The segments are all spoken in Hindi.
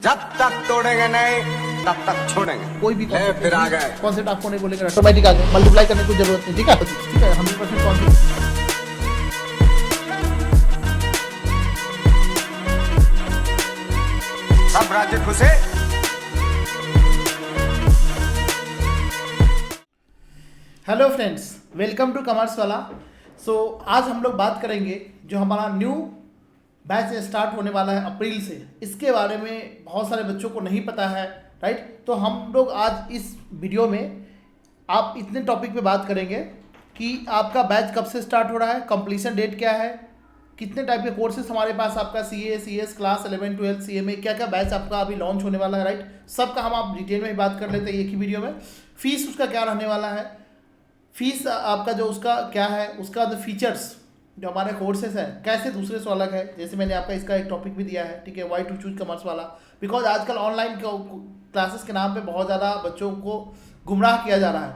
जब तक तोड़ेंगे नहीं तब तक छोड़ेंगे। कोई भी फिर आ गए कॉन्सेप्ट आपको नहीं बोलेगा ऑटोमेटिक आ गया, मल्टीप्लाई करने की जरूरत नहीं। ठीक है 100% कॉन्सेप्ट। सब राज्य खुशे। Hello friends, welcome to commerce वाला। आज हम लोग बात करेंगे जो हमारा न्यू बैच स्टार्ट होने वाला है अप्रैल से, इसके बारे में बहुत सारे बच्चों को नहीं पता है, राइट। तो हम लोग आज इस वीडियो में आप इतने टॉपिक पे बात करेंगे कि आपका बैच कब से स्टार्ट हो रहा है, कंप्लीशन डेट क्या है, कितने टाइप के कोर्सेज हमारे पास, आपका CS क्लास 11 12 CMA क्या क्या बैच आपका अभी लॉन्च होने वाला है, राइट। सबका हम आप डिटेल में ही बात कर लेते हैं एक ही वीडियो में। फीस उसका क्या रहने वाला है, फीस आपका जो उसका क्या है, उसका जो फीचर्स जो हमारे कोर्सेज हैं कैसे दूसरे से अलग है। जैसे मैंने आपका इसका एक टॉपिक भी दिया है, ठीक है, वाई टू चूज कॉमर्स वाला। बिकॉज आजकल ऑनलाइन क्लासेस के नाम पे बहुत ज़्यादा बच्चों को गुमराह किया जा रहा है,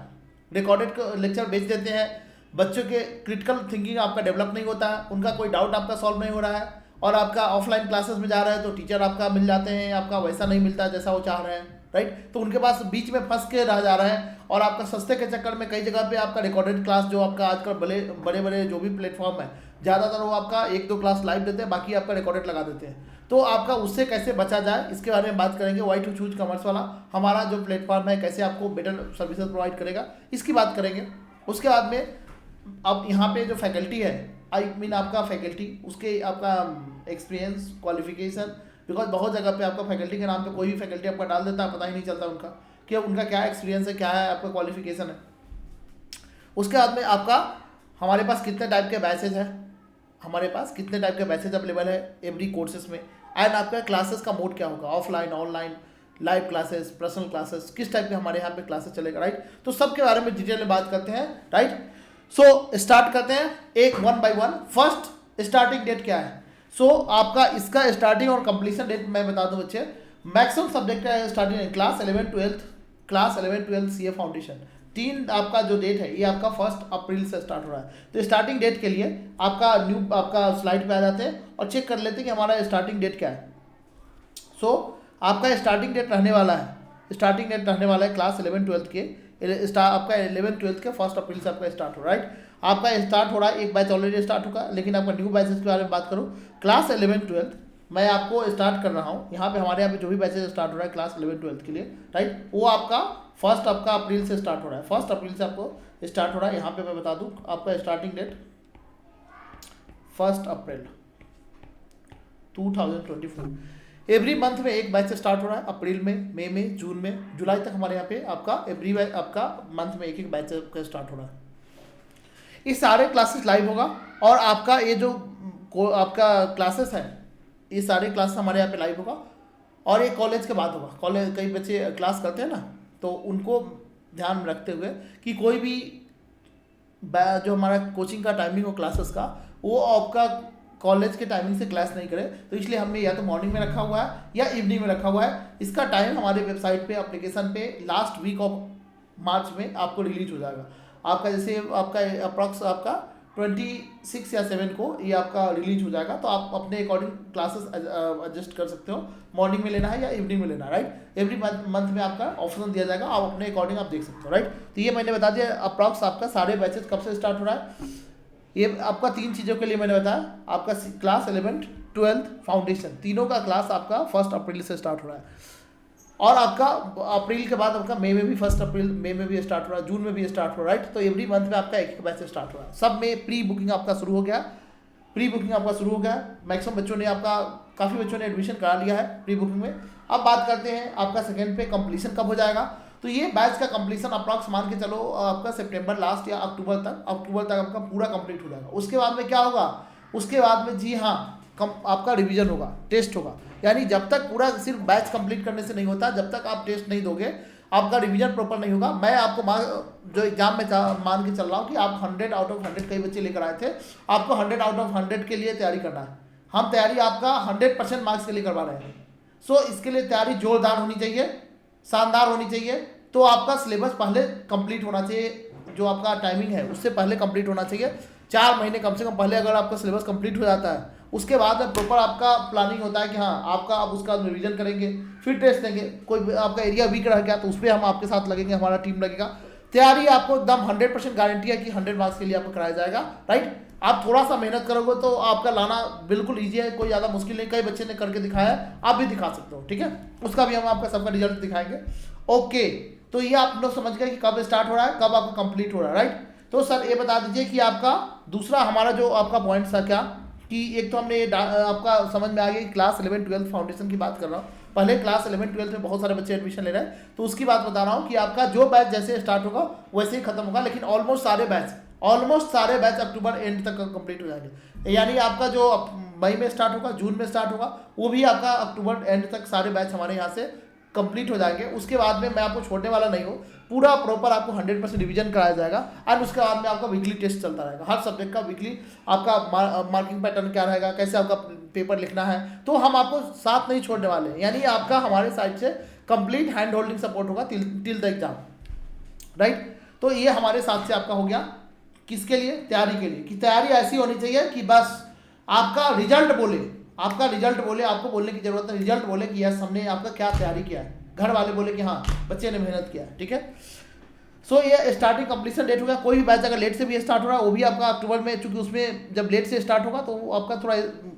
रिकॉर्डेड लेक्चर बेच देते हैं, बच्चों के क्रिटिकल थिंकिंग आपका डेवलप नहीं होता है, उनका कोई डाउट आपका सॉल्व नहीं हो रहा है, और आपका ऑफलाइन क्लासेस में जा रहा है तो टीचर आपका मिल जाते हैं, आपका वैसा नहीं मिलता जैसा वो चाह रहे हैं, राइट। तो उनके पास बीच में फंस के रह जा रहे हैं, और आपका सस्ते के चक्कर में कई जगह पे आपका रिकॉर्डेड क्लास जो आपका आजकल बड़े बड़े जो भी प्लेटफॉर्म है, ज़्यादातर वो आपका 1-2 क्लास लाइव देते हैं, बाकी आपका रिकॉर्डेड लगा देते हैं। तो आपका उससे कैसे बचा जाए इसके बारे में बात करेंगे। वाई टू चूज कॉमर्स वाला हमारा जो प्लेटफॉर्म है कैसे आपको बेटर सर्विसेज प्रोवाइड करेगा, इसकी बात करेंगे। उसके बाद में अब यहाँ पे जो फैकल्टी है, आई मीन आपका फैकल्टी, उसके आपका एक्सपीरियंस, क्वालिफिकेशन, बिकॉज बहुत जगह पे आपका फैकल्टी के नाम पे कोई भी फैकल्टी आपका डाल देता है, पता ही नहीं चलता उनका कि उनका क्या एक्सपीरियंस है, क्या है आपका क्वालिफिकेशन है। उसके बाद में आपका हमारे पास कितने टाइप के बैचेज हैं, हमारे पास कितने टाइप के बैचेज अवेलेबल है एवरी कोर्सेज में, एंड आपका क्लासेस का मोड क्या होगा, offline, online, live classes, personal classes, किस टाइप के हमारे यहाँ पे क्लासेस चलेगा, राइट। तो सबके बारे में डिटेल में बात करते हैं, राइट। स्टार्ट करते हैं एक 1 बाय 1। फर्स्ट स्टार्टिंग डेट क्या है। आपका इसका स्टार्टिंग और कंप्लीशन डेट मैं बता दूं बच्चे। मैक्सिमम सब्जेक्ट का स्टार्टिंग क्लास 11 12 CA फाउंडेशन, 3 आपका जो डेट है ये आपका 1 अप्रैल से स्टार्ट हो रहा है। तो स्टार्टिंग डेट के लिए आपका आपका स्लाइड पे आ जाते हैं और चेक कर लेते हैं कि हमारा स्टार्टिंग डेट क्या है। आपका स्टार्टिंग डेट रहने वाला है क्लास 11 12 के आपका 11 12 के 1 अप्रैल से आपका स्टार्ट हो रहा है, राइट। आपका स्टार्ट हो रहा है, एक बैच ऑलरेडी स्टार्ट होगा, लेकिन आपका न्यू बैचेस के बारे में बात करूँ, क्लास 11 12 मैं आपको स्टार्ट कर रहा हूँ। यहाँ पे हमारे यहाँ पे जो भी बैचेस स्टार्ट हो रहा है क्लास 11 12 के लिए, राइट, वो आपका 1 आपका अप्रैल से स्टार्ट हो रहा है, 1 अप्रैल से आपको स्टार्ट हो रहा है। यहाँ पे मैं बता दूँ आपका स्टार्टिंग डेट 1 अप्रैल 2024। एवरी मंथ में एक बैच स्टार्ट हो रहा है, अप्रैल में, मई में, जून में, जुलाई तक हमारे यहाँ पे आपका एवरी आपका मंथ में एक बैच स्टार्ट हो रहा है। ये सारे क्लासेस लाइव होगा, और आपका ये जो आपका क्लासेस है ये सारे क्लास हमारे यहाँ पे लाइव होगा, और ये कॉलेज के बाद होगा। कॉलेज कई बच्चे क्लास करते हैं ना, तो उनको ध्यान में रखते हुए कि कोई भी जो हमारा कोचिंग का टाइमिंग हो क्लासेस का, वो आपका कॉलेज के टाइमिंग से क्लास नहीं करे, तो इसलिए हमने या तो मॉर्निंग में रखा हुआ है या इवनिंग में रखा हुआ है। इसका टाइम हमारे वेबसाइट पे, एप्लीकेशन पे लास्ट वीक ऑफ मार्च में आपको रिलीज हो जाएगा। आपका जैसे आपका अप्रॉक्स आपका 26 या 7 को ये आपका रिलीज हो जाएगा, तो आप अपने अकॉर्डिंग क्लासेस एडजस्ट कर सकते हो, मॉर्निंग में लेना है या इवनिंग में लेना है, राइट। एवरी मंथ में आपका ऑप्शन दिया जाएगा, आप अपने अकॉर्डिंग आप देख सकते हो, राइट। तो ये मैंने बता दिया अप्रॉक्स आपका सारे बैचेस कब से स्टार्ट हो रहा है। ये आपका 3 चीज़ों के लिए मैंने बताया, आपका क्लास 11 12 फाउंडेशन, तीनों का क्लास आपका 1 अप्रैल से स्टार्ट हो रहा है, और आपका अप्रैल के बाद आपका मई में भी 1 अप्रैल मई में भी स्टार्ट हो रहा है, जून में भी स्टार्ट हो रहा है, राइट। तो एवरी मंथ में आपका एक बैच स्टार्ट हो रहा है। सब में प्री बुकिंग आपका शुरू हो गया, मैक्सिमम बच्चों ने आपका, काफ़ी बच्चों ने एडमिशन करा लिया है प्री बुकिंग में। अब बात करते हैं आपका सेकेंड पे कंप्लीशन कब हो जाएगा। तो ये बैच का कंप्लीशन अप्रॉक्स मान के चलो आपका सितंबर लास्ट या अक्टूबर तक आपका पूरा कंप्लीट हो जाएगा। उसके बाद में क्या होगा, उसके बाद में जी हाँ आपका रिवीजन होगा, टेस्ट होगा। यानी जब तक पूरा सिर्फ बैच कंप्लीट करने से नहीं होता, जब तक आप टेस्ट नहीं दोगे आपका रिवीजन प्रॉपर नहीं होगा। मैं आपको जो एग्जाम में मान के चल रहा हूँ कि आप 100 आउट ऑफ 100 कई बच्चे लेकर आए थे, आपको 100 आउट ऑफ 100 के लिए तैयारी करना है। हम तैयारी आपका 100% मार्क्स के लिए करवा रहे हैं। इसके लिए तैयारी जोरदार होनी चाहिए, शानदार होनी चाहिए। तो आपका सिलेबस पहले कंप्लीट होना चाहिए, जो आपका टाइमिंग है उससे पहले कंप्लीट होना चाहिए। 4 महीने कम से कम पहले अगर आपका सिलेबस कंप्लीट हो जाता है, उसके बाद में प्रॉपर आपका प्लानिंग होता है कि हाँ आपका आप उसका रिवीजन करेंगे, फिर टेस्ट देंगे। कोई आपका एरिया वीक रह गया तो उस पर हम आपके साथ लगेंगे, हमारा टीम लगेगा। तैयारी आपको एकदम 100% गारंटी है कि 100 मार्क्स के लिए आपको कराया जाएगा, राइट। आप थोड़ा सा मेहनत करोगे तो आपका लाना बिल्कुल ईजी है, कोई ज़्यादा मुश्किल नहीं। कई बच्चे ने करके दिखाया है, आप भी दिखा सकते हो, ठीक है। उसका भी हम आपका सबका रिजल्ट दिखाएंगे। ओके, तो ये आप लोग समझ गए कि कब स्टार्ट हो रहा है, कब आपका कंप्लीट हो रहा है, राइट। तो सर ये बता दीजिए कि आपका दूसरा हमारा जो आपका पॉइंट था क्या, कि एक तो हमने आपका समझ में आ गया कि क्लास 11-12 फाउंडेशन की बात कर रहा हूँ। पहले क्लास 11-12 में बहुत सारे बच्चे एडमिशन ले रहे हैं, तो उसकी बात बता रहा हूँ कि आपका जो बैच जैसे स्टार्ट होगा वैसे ही खत्म होगा, लेकिन ऑलमोस्ट सारे बैच अक्टूबर एंड तक कंप्लीट हो जाएंगे। यानी आपका जो मई में स्टार्ट होगा, जून में स्टार्ट होगा, वो भी आपका अक्टूबर एंड तक सारे बैच हमारे यहाँ से कंप्लीट हो जाएंगे। उसके बाद में मैं आपको छोड़ने वाला नहीं हूँ, पूरा प्रॉपर आपको 100% रिवीजन कराया जाएगा। और उसके बाद में आपका वीकली टेस्ट चलता रहेगा, हर सब्जेक्ट का वीकली आपका मार्किंग पैटर्न क्या रहेगा, कैसे आपका पेपर लिखना है, तो हम आपको साथ नहीं छोड़ने वाले हैं। यानी आपका हमारे साइड से कंप्लीट हैंड होल्डिंग सपोर्ट होगा टिल द एग्जाम, राइट। तो ये हमारे साथ से आपका हो गया, किसके लिए, तैयारी के लिए। कि तैयारी ऐसी होनी चाहिए कि बस आपका रिजल्ट बोले, आपको बोलने की जरूरत है, रिजल्ट बोले कि यस हमने आपका क्या तैयारी किया है, घर वाले बोले कि हाँ बच्चे ने मेहनत किया है, ठीक है। सो ये स्टार्टिंग कंप्लीशन डेट होगा। कोई भी बैच अगर लेट से भी स्टार्ट हो रहा है वो भी आपका अक्टूबर में, चूंकि उसमें जब लेट से स्टार्ट होगा तो आपका थोड़ा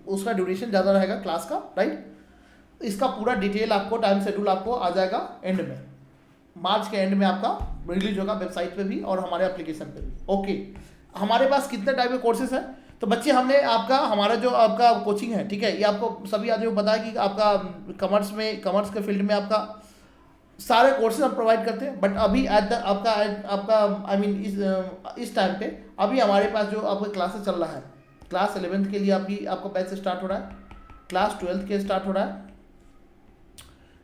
उसका ड्यूरेशन ज़्यादा रहेगा क्लास का, राइट। इसका पूरा डिटेल आपको, टाइम शेड्यूल आपको आ जाएगा एंड में, मार्च के एंड में आपका रिलीज होगा वेबसाइट पे भी और हमारे एप्लीकेशन पे भी। ओके, हमारे पास कितने टाइप के कोर्सेज हैं, तो बच्चे हमने आपका हमारा जो आपका कोचिंग है, ठीक है, ये आपको सभी आदमी को पता है कि आपका कॉमर्स के फील्ड में आपका सारे कोर्सेज हम प्रोवाइड करते हैं। बट अभी एट द आपका आई मीन इस टाइम पे अभी हमारे पास जो आपका क्लासेस चल रहा है, क्लास 11th के लिए अभी आपका बैच स्टार्ट हो रहा है, क्लास 12th के स्टार्ट हो रहा है,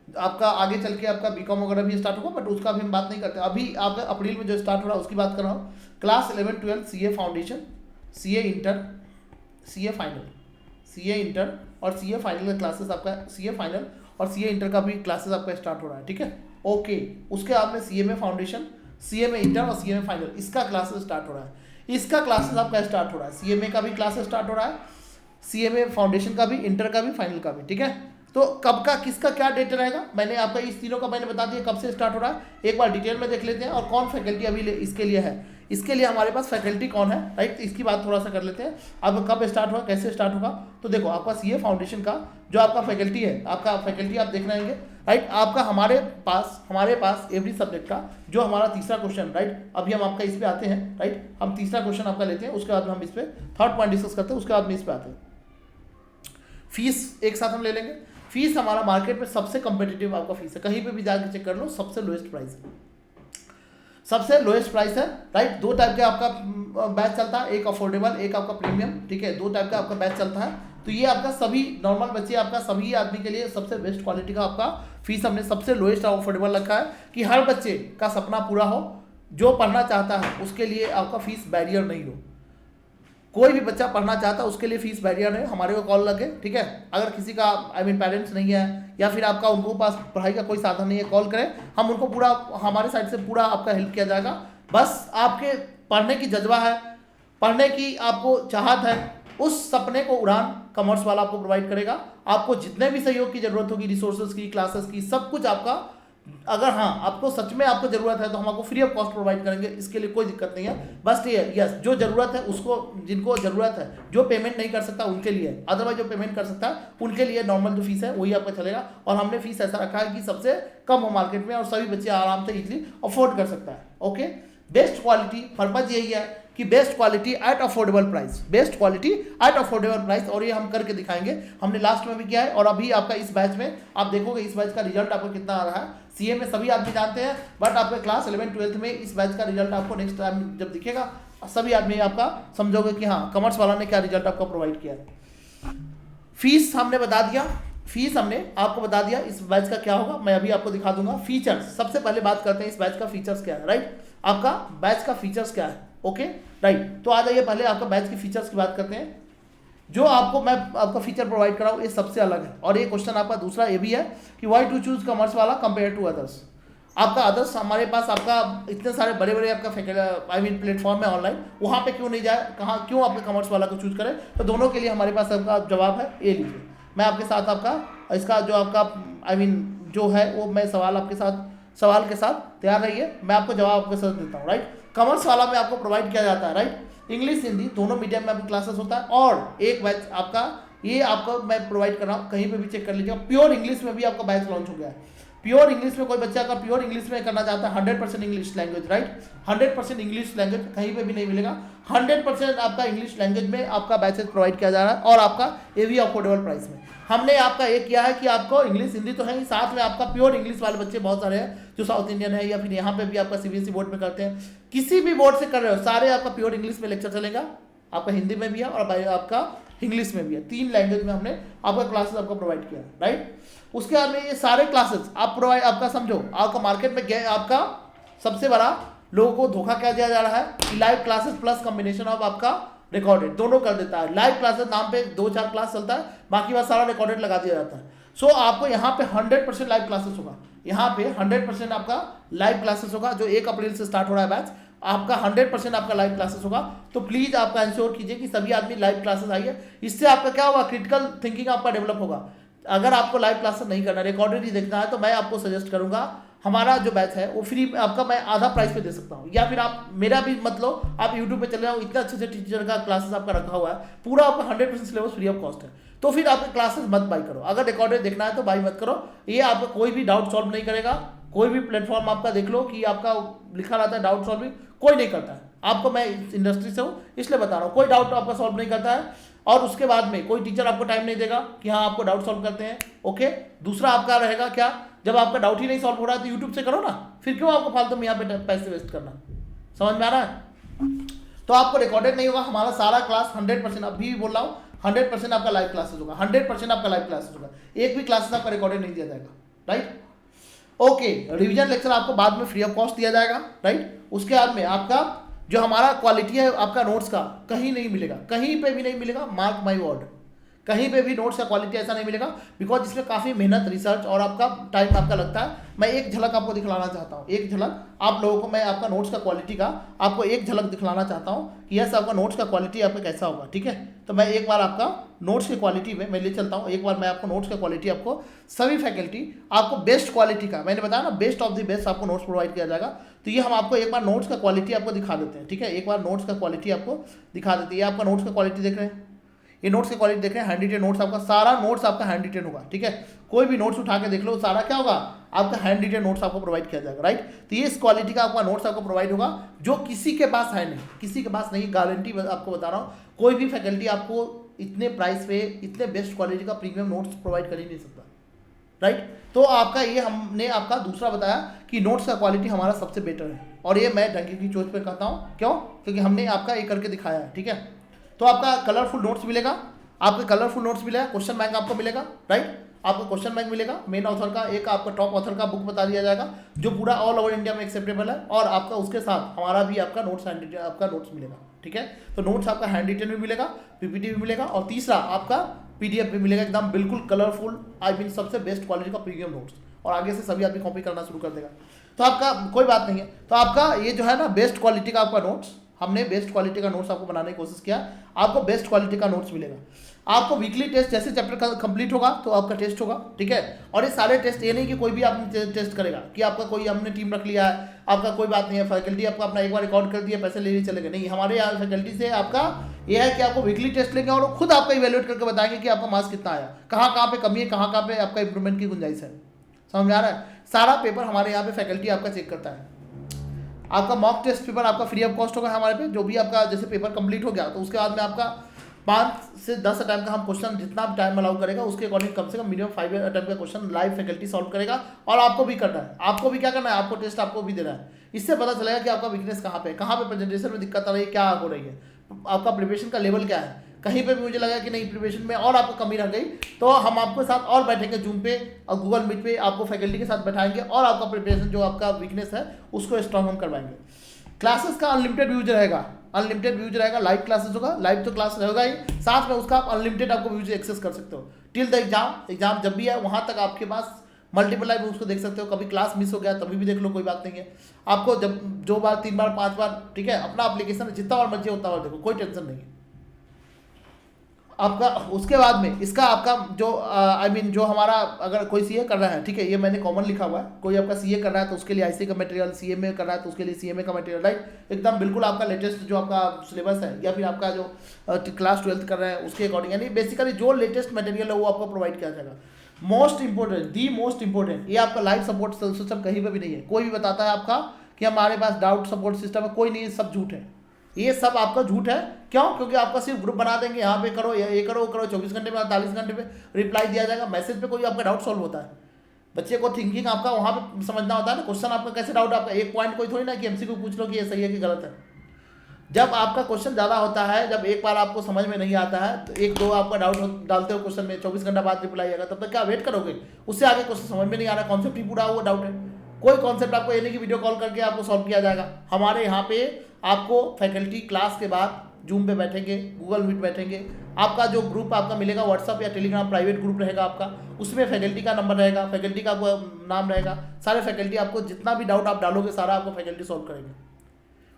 आपका आगे चल के आपका बीकॉम वगैरह भी स्टार्ट होगा, बट उसका भी हम बात नहीं करते। अभी आपका अप्रैल में जो स्टार्ट हो रहा है उसकी बात कर रहा हूँ। Class 11-12 CA foundation, CA inter, CA final, CA inter और सीए फाइनल का क्लासेस आपका, सीए फाइनल और सीए इंटर का भी क्लासेस आपका स्टार्ट हो रहा है, ठीक है। ओके, उसके बाद में सीए में फाउंडेशन, सीए में इंटर और सीए में फाइनल, इसका क्लासेस स्टार्ट हो रहा है। इसका क्लासेस आपका स्टार्ट हो रहा है, सीए में का भी क्लासेस स्टार्ट हो रहा है, सीए में फाउंडेशन का भी, इंटर का भी, फाइनल का भी, ठीक है। तो कब का किसका क्या डेट रहेगा, मैंने आपका इस तीनों का मैंने बता दिया कब से स्टार्ट हो रहा है। एक बार डिटेल में देख लेते हैं और कौन फैकल्टी अभी इसके लिए है, इसके लिए हमारे पास फैकल्टी कौन है, राइट। इसकी बात थोड़ा सा कर लेते हैं। अब कब स्टार्ट होगा, कैसे स्टार्ट होगा, तो देखो आपका सीए फाउंडेशन का जो आपका फैकल्टी है, आपका फैकल्टी आप देख रहेंगे, राइट। आपका हमारे पास एवरी सब्जेक्ट का जो हमारा तीसरा क्वेश्चन, राइट, अभी हम आपका इस पे आते हैं, राइट। हम तीसरा क्वेश्चन आपका लेते हैं, उसके बाद हम इस पे थर्ड पॉइंट डिस्कस करते हैं, उसके बाद में इस पे आते हैं। फीस एक साथ हम ले लेंगे। फीस हमारा मार्केट में सबसे कम्पिटिटिव आपका फीस है, कहीं पे भी जाकर चेक कर लो, सबसे लोएस्ट प्राइस है, सबसे लोएस्ट प्राइस है, राइट। दो टाइप का आपका बैच चलता है, एक अफोर्डेबल, एक आपका प्रीमियम, ठीक है। दो टाइप का आपका बैच चलता है। तो ये आपका सभी नॉर्मल बच्चे, आपका सभी आदमी के लिए सबसे बेस्ट क्वालिटी का आपका फीस हमने सबसे लोएस्ट और अफोर्डेबल रखा है, कि हर बच्चे का सपना पूरा हो, जो पढ़ना चाहता है उसके लिए आपका फीस बैरियर नहीं हो। कोई भी बच्चा पढ़ना चाहता है उसके लिए फीस बैरियर है, हमारे को कॉल लगे, ठीक है। अगर किसी का आई मीन पेरेंट्स नहीं है या फिर आपका उनको पास पढ़ाई का कोई साधन नहीं है, कॉल करें, हम उनको पूरा हमारे साइड से पूरा आपका हेल्प किया जाएगा। बस आपके पढ़ने की जज्बा है, पढ़ने की आपको चाहत है, उस सपने को उड़ान कॉमर्स वाला आपको प्रोवाइड करेगा। आपको जितने भी सहयोग की जरूरत होगी, रिसोर्सेज की, क्लासेस की, सब कुछ आपका, अगर हाँ आपको सच में आपको जरूरत है तो हम आपको फ्री ऑफ कॉस्ट प्रोवाइड करेंगे, इसके लिए कोई दिक्कत नहीं है। बस ये यस, जो जरूरत है उसको, जिनको जरूरत है, जो पेमेंट नहीं कर सकता उनके लिए, अदरवाइज जो पेमेंट कर सकता है उनके लिए नॉर्मल जो फीस है वही आपका चलेगा। और हमने फीस ऐसा रखा है कि सबसे कम हो मार्केट में और सभी बच्चे आराम से इजीली अफोर्ड कर सकता है। ओके, बेस्ट क्वालिटी, पर्पज यही है कि best quality at affordable price, best quality at affordable price, और ये हम करके दिखाएंगे। हमने लास्ट में भी किया है और अभी आपका इस बैच में आप देखोगे इस बैच का रिजल्ट आपको कितना आ रहा है। सीए में सभी आदमी जानते हैं, बट आपके क्लास 11-12 में इस बैच का रिजल्ट आपको नेक्स्ट टाइम जब दिखेगा सभी आदमी आपका समझोगे कि हाँ कॉमर्स वाला ने क्या रिजल्ट आपका प्रोवाइड किया है। फीस हमने बता दिया, फीस हमने आपको बता दिया, इस बैच का क्या होगा मैं अभी आपको दिखा दूंगा। फीचर्स, सबसे पहले बात करते हैं इस बैच का फीचर्स क्या है, राइट। आपका बैच का फीचर्स क्या है, ओके राइट। तो आ जाइए पहले आपका बैच की फीचर्स की बात करते हैं। जो आपको मैं आपका फीचर प्रोवाइड कराऊँ ये सबसे अलग है। और ये क्वेश्चन आपका दूसरा ये भी है कि व्हाई टू चूज कॉमर्स वाला कंपेयर टू अदर्स। आपका अदर्स हमारे पास आपका इतने सारे बड़े बड़े आपका प्लेटफॉर्म है ऑनलाइन, वहाँ पे क्यों नहीं जाए, कहाँ क्यों आपके कॉमर्स वाला को चूज करें? तो दोनों के लिए हमारे पास आपका जवाब है, ये लीजिए। मैं आपके साथ आपका इसका जो आपका जो है वो मैं सवाल के साथ तैयार रहिए, मैं आपको जवाब आपके साथ देता हूँ, राइट। कॉमर्स वाला में आपको प्रोवाइड किया जाता है, राइट, इंग्लिश हिंदी दोनों मीडियम में आपकी क्लासेस होता है। और एक बैच आपका ये आपको मैं प्रोवाइड कर रहा हूँ, कहीं पे भी चेक कर लीजिएगा, प्योर इंग्लिश में भी आपका बैच लॉन्च हो गया है। प्योर इंग्लिश में कोई बच्चा अगर प्योर इंग्लिश में करना चाहता है, 100% English language, right, 100% English language कहीं पे भी नहीं मिलेगा, 100% आपका इंग्लिश लैंग्वेज में आपका बैचेस प्रोवाइड किया जा रहा है, और आपका ये भी अफोर्डेबल प्राइस में। हमने आपका ये किया है कि आपको इंग्लिश हिंदी तो है ही, साथ में आपका प्योर इंग्लिश वाले बच्चे बहुत सारे हैं जो साउथ इंडियन है या फिर यहाँ पे भी आपका सीबीएसई बोर्ड में करते हैं, किसी भी बोर्ड से कर रहे हो, सारे आपका प्योर इंग्लिश में लेक्चर चलेगा, आपका हिंदी में भी है और आपका इंग्लिश में भी है, 3 लैंग्वेज में हमने आपका क्लासेस आपको प्रोवाइड किया, राइट। उसके बाद में ये सारे क्लासेस आप प्रोवाइड आपका समझो, आपका मार्केट में आपका सबसे बड़ा लोगों को धोखा क्या दिया जा रहा है कि live classes plus combination of आपका रिकॉर्डेड दोनों कर देता है। लाइव क्लासेस नाम पे 2-4 क्लास चलता है, बाकी बात सारा रिकॉर्डेड लगा दिया जाता है। सो आपको यहाँ पे 100% लाइव क्लासेस होगा, यहाँ पे 100% आपका लाइव क्लासेस होगा, जो 1 अप्रैल से स्टार्ट हो रहा है बैच, आपका 100% आपका लाइव क्लासेस होगा। तो प्लीज आपका इंश्योर कीजिए कि सभी आदमी लाइव क्लासेस आइए, इससे आपका क्या होगा, क्रिटिकल थिंकिंग आपका डेवलप होगा। अगर आपको लाइव क्लासेस नहीं करना, रिकॉर्डेड ही देखना है, तो मैं आपको सजेस्ट करूंगा हमारा जो बैच है वो फ्री आपका मैं आधा प्राइस पे दे सकता हूँ, या फिर आप मेरा भी मत लो, आप यूट्यूब पे चले जाओ, इतना अच्छे से टीचर का क्लासेस आपका रखा हुआ है, पूरा आपका 100% सिलेबस फ्री ऑफ कॉस्ट है। तो फिर आपके क्लासेस मत बाई करो, अगर रिकॉर्डेड देखना है तो बाई मत करो, ये आपका कोई भी डाउट सॉल्व नहीं करेगा। कोई भी प्लेटफॉर्म आपका देख लो कि आपका लिखा रहता है डाउट सॉल्विंग, कोई नहीं करता है, आपको मैं इस इंडस्ट्री से हूँ इसलिए बता रहा हूँ, कोई डाउट आपका सॉल्व नहीं करता है। और उसके बाद में कोई टीचर आपको टाइम नहीं देगा कि हाँ आपको डाउट सॉल्व करते हैं, ओके। दूसरा आपका रहेगा क्या, जब आपका डाउट ही नहीं सॉल्व हो रहा है तो यूट्यूब से करो ना, फिर क्यों आपको फालतू में यहाँ पे पैसे वेस्ट करना, समझ में आ रहा है। तो आपको रिकॉर्डेड नहीं होगा, हमारा सारा क्लास 100%, अभी भी बोल रहा हूँ 100% आपका लाइव क्लासेस होगा, 100% आपका लाइव क्लासेस होगा, एक भी क्लासेस आपका रिकॉर्डेड नहीं दिया जाएगा, राइट। ओके, रिवीजन लेक्चर आपको बाद में फ्री ऑफ कॉस्ट दिया जाएगा, राइट। उसके बाद में आपका जो हमारा क्वालिटी है आपका नोट्स का कहीं नहीं मिलेगा, कहीं पे भी नहीं मिलेगा, मार्क माय वर्ड, कहीं पे भी नोट्स का क्वालिटी ऐसा नहीं मिलेगा, बिकॉज इसमें काफ़ी मेहनत, रिसर्च और आपका टाइम आपका लगता है। मैं एक झलक आपको दिखलाना चाहता हूँ, एक झलक आप लोगों को मैं आपका नोट्स का क्वालिटी का आपको एक झलक दिखलाना चाहता हूँ कि यस आपका नोट्स का क्वालिटी आपका कैसा होगा, ठीक है। तो मैं एक बार आपका नोट्स की क्वालिटी में मैं ले चलता हूँ, एक बार मैं आपको नोट्स का क्वालिटी आपको सभी फैकल्टी आपको बेस्ट क्वालिटी का, मैंने बताया ना बेस्ट ऑफ द बेस्ट आपको नोट्स प्रोवाइड किया जाएगा। तो ये हम आपको एक बार नोट्स का क्वालिटी आपको दिखा देते हैं, ठीक है, एक बार नोट्स का क्वालिटी आपको दिखा देते हैं। ये आपका नोट्स का क्वालिटी देख रहे हैं, ये नोट्स की क्वालिटी देख रहे हैं, हैंड रिटेन नोट्स, आपका सारा नोट्स आपका हैंड रिटेन होगा, ठीक है। कोई भी नोट्स उठा के देख लो, सारा क्या होगा, आपका हैंड रिटेन नोट्स आपको प्रोवाइड किया जाएगा, राइट। तो ये इस क्वालिटी का आपका नोट्स आपको प्रोवाइड होगा, जो किसी के पास है नहीं, किसी के पास नहीं, गारंटी आपको बता रहा हूँ, कोई भी फैकल्टी आपको इतने प्राइस पे इतने बेस्ट क्वालिटी का प्रीमियम नोट्स प्रोवाइड कर ही नहीं सकता, राइट। तो आपका ये हमने आपका दूसरा बताया कि नोट्स का क्वालिटी हमारा सबसे बेटर है, और ये मैं ढंगी की चोट पे कहता हूँ, क्यों, क्योंकि हमने आपका ये करके दिखाया है, ठीक है। तो आपका कलरफुल नोट्स मिलेगा, आपके कलरफुल नोट्स मिलेगा, क्वेश्चन बैंक आपको मिलेगा, राइट, आपको क्वेश्चन बैंक मिलेगा, मेन ऑथर का एक आपका टॉप ऑथर का बुक बता दिया जाएगा जो पूरा ऑल ओवर इंडिया में एक्सेप्टेबल है, और आपका उसके साथ हमारा भी आपका नोट्स आपका नोट्स मिलेगा, ठीक है। तो नोट्स आपका हैंड रिटन भी मिलेगा, पीपीटी भी मिलेगा, और तीसरा आपका पीडीएफ भी मिलेगा, एकदम बिल्कुल कलरफुल, आई मीन सबसे बेस्ट क्वालिटी का प्रीमियम नोट्स, और आगे से सभी आदमी कॉपी करना शुरू कर देगा। तो आपका कोई बात नहीं है, तो आपका ये जो है ना बेस्ट क्वालिटी का आपका नोट्स, हमने बेस्ट क्वालिटी का नोट्स आपको बनाने की कोशिश किया, आपको बेस्ट क्वालिटी का नोट्स मिलेगा। आपको वीकली टेस्ट जैसे चैप्टर कंप्लीट होगा तो आपका टेस्ट होगा, ठीक है। और ये सारे टेस्ट ये नहीं कि कोई भी आपने टेस्ट करेगा कि आपका कोई हमने टीम रख लिया है, आपका कोई बात नहीं है, फैकल्टी आपका अपना एक बार रिकॉर्ड कर दिया, पैसे ले लिए चले गए, नहीं, हमारे यहाँ फैकल्टी से आपका ये है कि आपको वीकली टेस्ट लेंगे और खुद आपका इवेल्युएट करके बताएंगे कि आपका मार्क्स कितना आया, कहाँ पे कमी है, कहाँ पे आपका इंप्रूवमेंट की गुंजाइश है, समझ में आ रहा है। सारा पेपर हमारे यहाँ पे फैकल्टी आपका चेक करता है। आपका मॉक टेस्ट पेपर आपका फ्री ऑफ कॉस्ट होगा हमारे पे, जो भी आपका जैसे पेपर कंप्लीट हो गया तो उसके बाद में आपका 5 से 10 अटैम्प्ट का हम क्वेश्चन जितना टाइम अलाउ करेगा उसके अकॉर्डिंग कम से कम मिनिमम 5 अटैम्प्ट का क्वेश्चन लाइव फैकल्टी सॉल्व करेगा, और आपको भी करना है, आपको भी क्या करना है, आपको टेस्ट आपको भी देना है। इससे पता चलेगा कि आपका वीकनेस कहाँ पे प्रेजेंटेशन में दिक्कत आ रही है, क्या हो रही है, आपका प्रिपरेशन का लेवल क्या है। कहीं पे भी मुझे लगा कि नहीं प्रिपरेशन में और आपको कमी रह गई तो हम आपके साथ और बैठेंगे जूम पे और गूगल मीट पे, आपको फैकल्टी के साथ बैठाएंगे और आपका प्रिपरेशन जो आपका वीकनेस है उसको स्ट्रॉन्ग हम करवाएंगे। क्लासेस का अनलिमिटेड व्यूज रहेगा, लाइव क्लासेस होगा, लाइव तो क्लास रहेगा ही, साथ में उसका आप अनलिमिटेड आपको व्यूज एक्सेस कर सकते हो टिल द एग्जाम जब भी है वहाँ तक आपके पास मल्टीपल लाइव उसको देख सकते हो, कभी क्लास मिस हो गया तभी भी देख लो, कोई बात नहीं है। आपको जब 2 बार 3 बार 5 बार, ठीक है, अपना एप्लीकेशन जितना बार मर्जी उतना बार देखो, कोई टेंशन नहीं है आपका। उसके बाद में इसका आपका जो आई मीन जो हमारा अगर कोई सीए कर रहा है, ठीक है, ये मैंने कॉमन लिखा हुआ है, कोई आपका सीए कर रहा है तो उसके लिए आईसी का मटेरियल, सीएमए कर रहा है तो उसके लिए सीएमए का मटेरियल, राइट, एकदम बिल्कुल आपका लेटेस्ट जो आपका सिलेबस है, या फिर आपका जो क्लास 12th कर रहे हैं उसके अकॉर्डिंग, यानी बेसिकली जो लेटेस्ट मटेरियल है वो आपको प्रोवाइड किया जाएगा। Most important, the most important, ये आपका लाइव सपोर्ट सिस्टम कहीं पर भी नहीं है। कोई भी बताता है आपका कि हमारे पास डाउट सपोर्ट सिस्टम है, कोई नहीं, सब झूठ है, ये सब आपका झूठ है। क्यों? क्योंकि आपका सिर्फ ग्रुप बना देंगे, यहाँ पे करो, ये करो, वो करो, 24 घंटे में 48 घंटे में रिप्लाई दिया जाएगा, मैसेज पे कोई आपका डाउट सॉल्व होता है। बच्चे को थिंकिंग आपका वहाँ पे समझना होता है ना, क्वेश्चन आपका कैसे डाउट, आपका एक पॉइंट कोई थोड़ी ना कि एमसीक्यू पूछ लो कि ये सही है कि गलत है। जब आपका क्वेश्चन ज़्यादा होता है, जब एक बार आपको समझ में नहीं आता है तो 1-2 आपका डाउट डालते हो क्वेश्चन में, 24 घंटा बाद रिप्लाई आएगा, तब तक क्या वेट करोगे? उससे आगे क्वेश्चन समझ में नहीं आ रहा, कॉन्सेप्ट ही पूरा हुआ डाउट है। कोई कॉन्सेप्ट आपको ये नहीं कि वीडियो कॉल करके आपको सॉल्व किया जाएगा। हमारे यहाँ पे आपको फैकल्टी क्लास के बाद जूम पे बैठेंगे, गूगल मीट बैठेंगे, आपका जो ग्रुप आपका मिलेगा व्हाट्सअप या टेलीग्राम प्राइवेट ग्रुप रहेगा आपका, उसमें फैकल्टी का नंबर रहेगा, फैकल्टी का नाम रहेगा, सारे फैकल्टी आपको जितना भी डाउट आप डालोगे सारा आपको फैकल्टी सॉल्व करेंगे।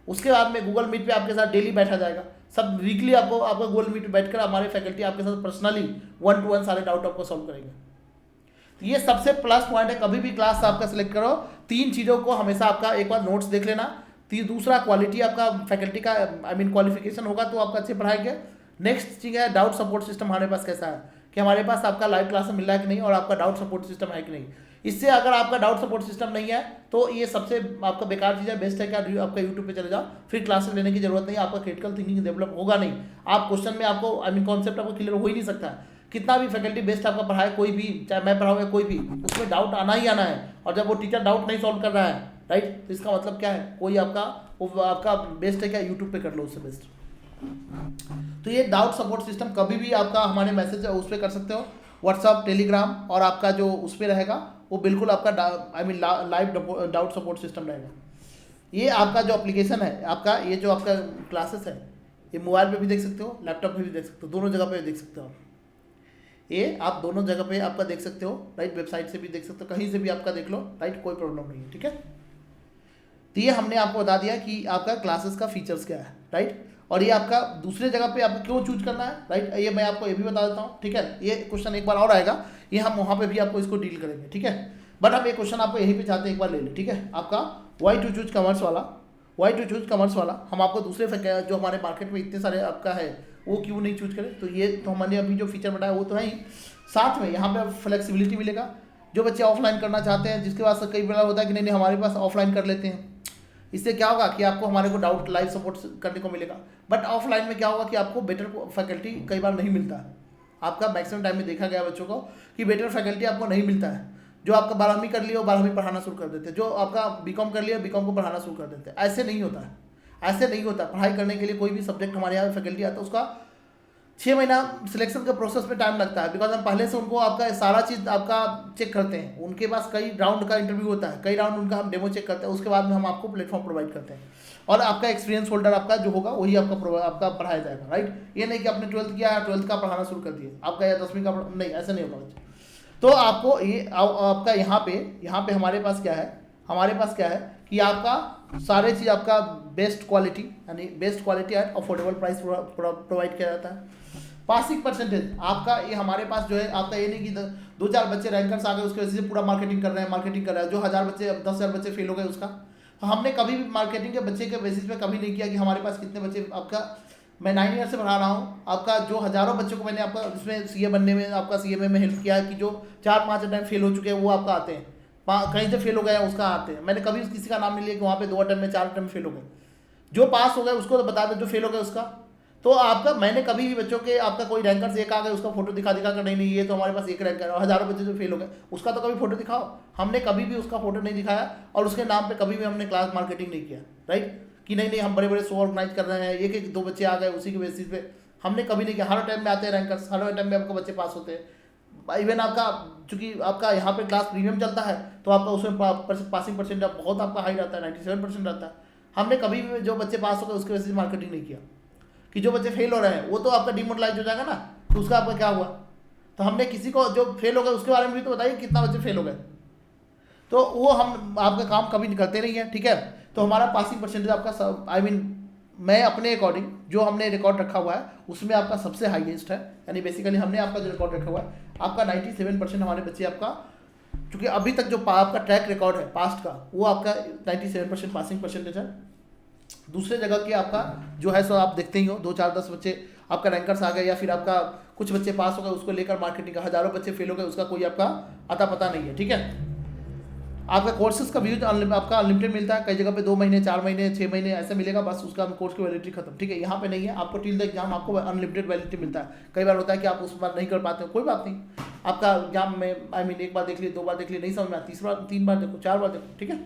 उसके बाद में गूगल मीट पे आपके साथ डेली बैठा जाएगा, सब वीकली आपको आपका गूगल मीट पे बैठकर हमारे फैकल्टी आपके साथ पर्सनली 1-to-1 सारे डाउट आपको सॉल्व करेंगे। तो ये सबसे प्लस पॉइंट है। कभी भी क्लास आपका सिलेक्ट करो, 3 चीज़ों को हमेशा आपका एक बार नोट्स देख लेना, दूसरा क्वालिटी आपका फैकल्टी का आई मीन क्वालिफिकेशन होगा तो आपका अच्छे पढ़ाएंगे। नेक्स्ट चीज़ है डाउट सपोर्ट सिस्टम हमारे पास कैसा है, कि हमारे पास आपका लाइव क्लास में मिल रहा है कि नहीं, और आपका डाउट सपोर्ट सिस्टम है कि नहीं। इससे अगर आपका डाउट सपोर्ट सिस्टम नहीं है तो ये सबसे आपका बेकार चीज़ है। बेस्ट है कि आपका यूट्यूब पे चले जाओ, फिर क्लासेस लेने की जरूरत नहीं, आपका क्रिटिकल थिंकिंग डेवलप होगा नहीं। आप क्वेश्चन में आपको आई मीन कॉन्सेप्ट आपको क्लियर हो ही नहीं सकता। कितना भी फैकल्टी बेस्ट आपका पढ़ाए, कोई भी, चाहे मैं पढ़ाऊँ या कोई भी, उसमें डाउट आना ही आना है। और जब वो टीचर डाउट नहीं सॉल्व कर रहा है, राइट, तो इसका मतलब क्या है, कोई आपका बेस्ट है क्या, यूट्यूब पे कर लो उससे बेस्ट। तो ये डाउट सपोर्ट सिस्टम कभी भी आपका हमारे मैसेज उस पर कर सकते हो, व्हाट्सअप, टेलीग्राम, और आपका जो उस पर रहेगा वो बिल्कुल आपका I mean live doubt support system रहेगा। ये आपका जो एप्लीकेशन है आपका, ये जो आपका क्लासेस है, ये मोबाइल पे भी देख सकते हो, लैपटॉप पे भी देख सकते हो, दोनों जगह पे देख सकते हो। ये आप दोनों जगह पे आपका देख सकते हो, राइट, वेबसाइट से भी देख सकते हो, कहीं से भी आपका देख लो, राइट, कोई प्रॉब्लम नहीं है, ठीक है। तो ये हमने आपको बता दिया कि आपका क्लासेस का फीचर्स क्या है, राइट, और ये आपका दूसरे जगह पे आपको क्यों चूज करना है, राइट, ये मैं आपको ये भी बता देता हूँ, ठीक है। ये क्वेश्चन एक बार और आएगा, ये हम वहाँ पे भी आपको इसको डील करेंगे, ठीक है। बट हम ये क्वेश्चन आपको यहीं पे चाहते हैं एक बार ले लें, ठीक है। आपका वाई टू चूज कॉमर्स वाला हम आपको दूसरे जो हमारे मार्केट में इतने सारे आपका है वो क्यों नहीं चूज करें। तो ये तो हमने अभी जो फीचर बताया वो तो है ही, साथ में यहाँ पे फ्लेक्सिबिलिटी मिलेगा। जो बच्चे ऑफलाइन करना चाहते हैं, जिसके पास कई बार होता है कि नहीं हमारे पास ऑफलाइन कर लेते हैं, इससे क्या होगा कि आपको हमारे को डाउट लाइव सपोर्ट करने को मिलेगा। बट ऑफलाइन में क्या होगा कि आपको बेटर फैकल्टी कई बार नहीं मिलता है। आपका मैक्सिमम टाइम में देखा गया बच्चों को कि बेटर फैकल्टी आपको नहीं मिलता है। जो आपका 12वीं कर लिया वो 12वीं पढ़ाना शुरू कर देते हैं, जो आपका बीकॉम कर लिया बीकॉम को पढ़ाना शुरू कर देते हैं। ऐसे नहीं होता है, ऐसे नहीं होता। पढ़ाई करने के लिए कोई भी सब्जेक्ट हमारे यहाँ फैकल्टी आता है, उसका 6 महीना सिलेक्शन के प्रोसेस में टाइम लगता है। बिकॉज हम पहले से उनको आपका सारा चीज़ आपका चेक करते हैं। उनके पास कई राउंड का इंटरव्यू होता है, कई राउंड उनका हम डेमो चेक करते हैं, उसके बाद में हम आपको प्लेटफॉर्म प्रोवाइड करते हैं। और आपका एक्सपीरियंस होल्डर आपका जो होगा वही आपका पढ़ाया जाएगा, राइट। ये नहीं कि आपने 12th किया, 12th का पढ़ाना शुरू कर दिया आपका, या 10वीं का नहीं, ऐसा नहीं होगा बच्चे। तो आपको ये आपका यहाँ पे हमारे पास क्या है कि आपका सारे चीज़ आपका best quality at affordable price provide किया जाता है। पासिंग परसेंटेज आपका ये हमारे पास जो है आपका, ये नहीं कि 2-4 बच्चे रैंकर्स आ गए उसके वजह से पूरा मार्केटिंग कर रहे हैं। जो 1000 बच्चे 10,000 बच्चे फेल हो गए उसका, तो हमने कभी भी मार्केटिंग के बच्चे के बेसिस पे कभी नहीं किया कि हमारे पास कितने बच्चे। आपका मैं 9 ईयर से पढ़ा रहा हूँ, आपका जो हज़ारों बच्चों को मैंने आपका इसमें सीए बनने में आपका सीएमए में हेल्प किया है कि जो 4-5 अटेम्प्ट फेल हो चुके हैं वो आपका आते हैं, कहीं से फेल हो गए हैं उसका आते हैं। मैंने कभी किसी का नाम नहीं लिया कि वहाँ पे 2 अटेम्प्ट में 4 अटेम्प्ट फेल हो गए। जो पास हो गए उसको तो बता दें, जो फेल हो गए उसका। तो आपका मैंने कभी भी बच्चों के आपका कोई रैंकर से एक आ गए उसका फोटो दिखा कर नहीं ये तो हमारे पास एक रैंकर है, और हज़ारों बच्चे जो फेल हो गए उसका तो कभी फोटो दिखाओ। हमने कभी भी उसका फोटो नहीं दिखाया और उसके नाम पे कभी भी हमने क्लास मार्केटिंग नहीं किया, राइट, कि नहीं हम बड़े शो ऑर्गेनाइज कर रहे हैं, 1-2 बच्चे आ गए उसी के बेसिस पे हमने कभी नहीं किया। हर टाइम में आते हैं रैंकर्स, हर टाइम में आपको बच्चे पास होते हैं। इवन आपका चूंकि आपका यहाँ पे क्लास प्रीमियम चलता है तो आपका उसमें पासिंग परसेंट बहुत आपका हाई रहता है, 97% रहता है। हमने कभी भी जो बच्चे पास हो गए उसके वजह से मार्केटिंग नहीं किया कि जो बच्चे फेल हो रहे हैं वो तो आपका डिमोरलाइज हो जाएगा ना, तो उसका आपका क्या हुआ। तो हमने किसी को जो फेल हो गए उसके बारे में भी तो बताइए कितना बच्चे फेल हो गए, तो वो हम आपका काम कभी करते नहीं है, ठीक है। तो हमारा पासिंग परसेंटेज आपका आई मीन मैं अपने अकॉर्डिंग जो हमने रिकॉर्ड रखा हुआ है उसमें आपका सबसे हाईएस्ट है, यानी बेसिकली हमने आपका जो रिकॉर्ड रखा हुआ है आपका 97% हमारे बच्चे आपका, क्योंकि अभी तक जो आपका ट्रैक रिकॉर्ड है पास्ट का वो आपका 97% पासिंग परसेंटेज है। दूसरे जगह के आपका जो है सो आप देखते ही हो 2 4 10 बच्चे आपका रैंकर्स आ गए, या फिर आपका कुछ बच्चे पास हो गए उसको लेकर मार्केटिंग का, हज़ारों बच्चे फेल हो गए उसका कोई आपका अता पता नहीं है, ठीक है। आपका कोर्सेज का व्यूज आपका अनलिमिटेड मिलता है, कई जगह पे 2 महीने 4 महीने 6 महीने ऐसे मिलेगा, बस उसका कोर्स की वैलिडिटी खत्म, ठीक है। यहाँ पे नहीं है, आपको टिल द एग्जाम आपको अनलिमिटेड वैलिडिटी मिलता है। कई बार होता है कि आप उस बार नहीं कर पाते हो, कोई बात नहीं, आपका एग्जाम में आई मीन एक बार देख लिए 2 बार देख लिए नहीं समझ में, तीसरा 3 बार देखो 4 बार देखो, ठीक है।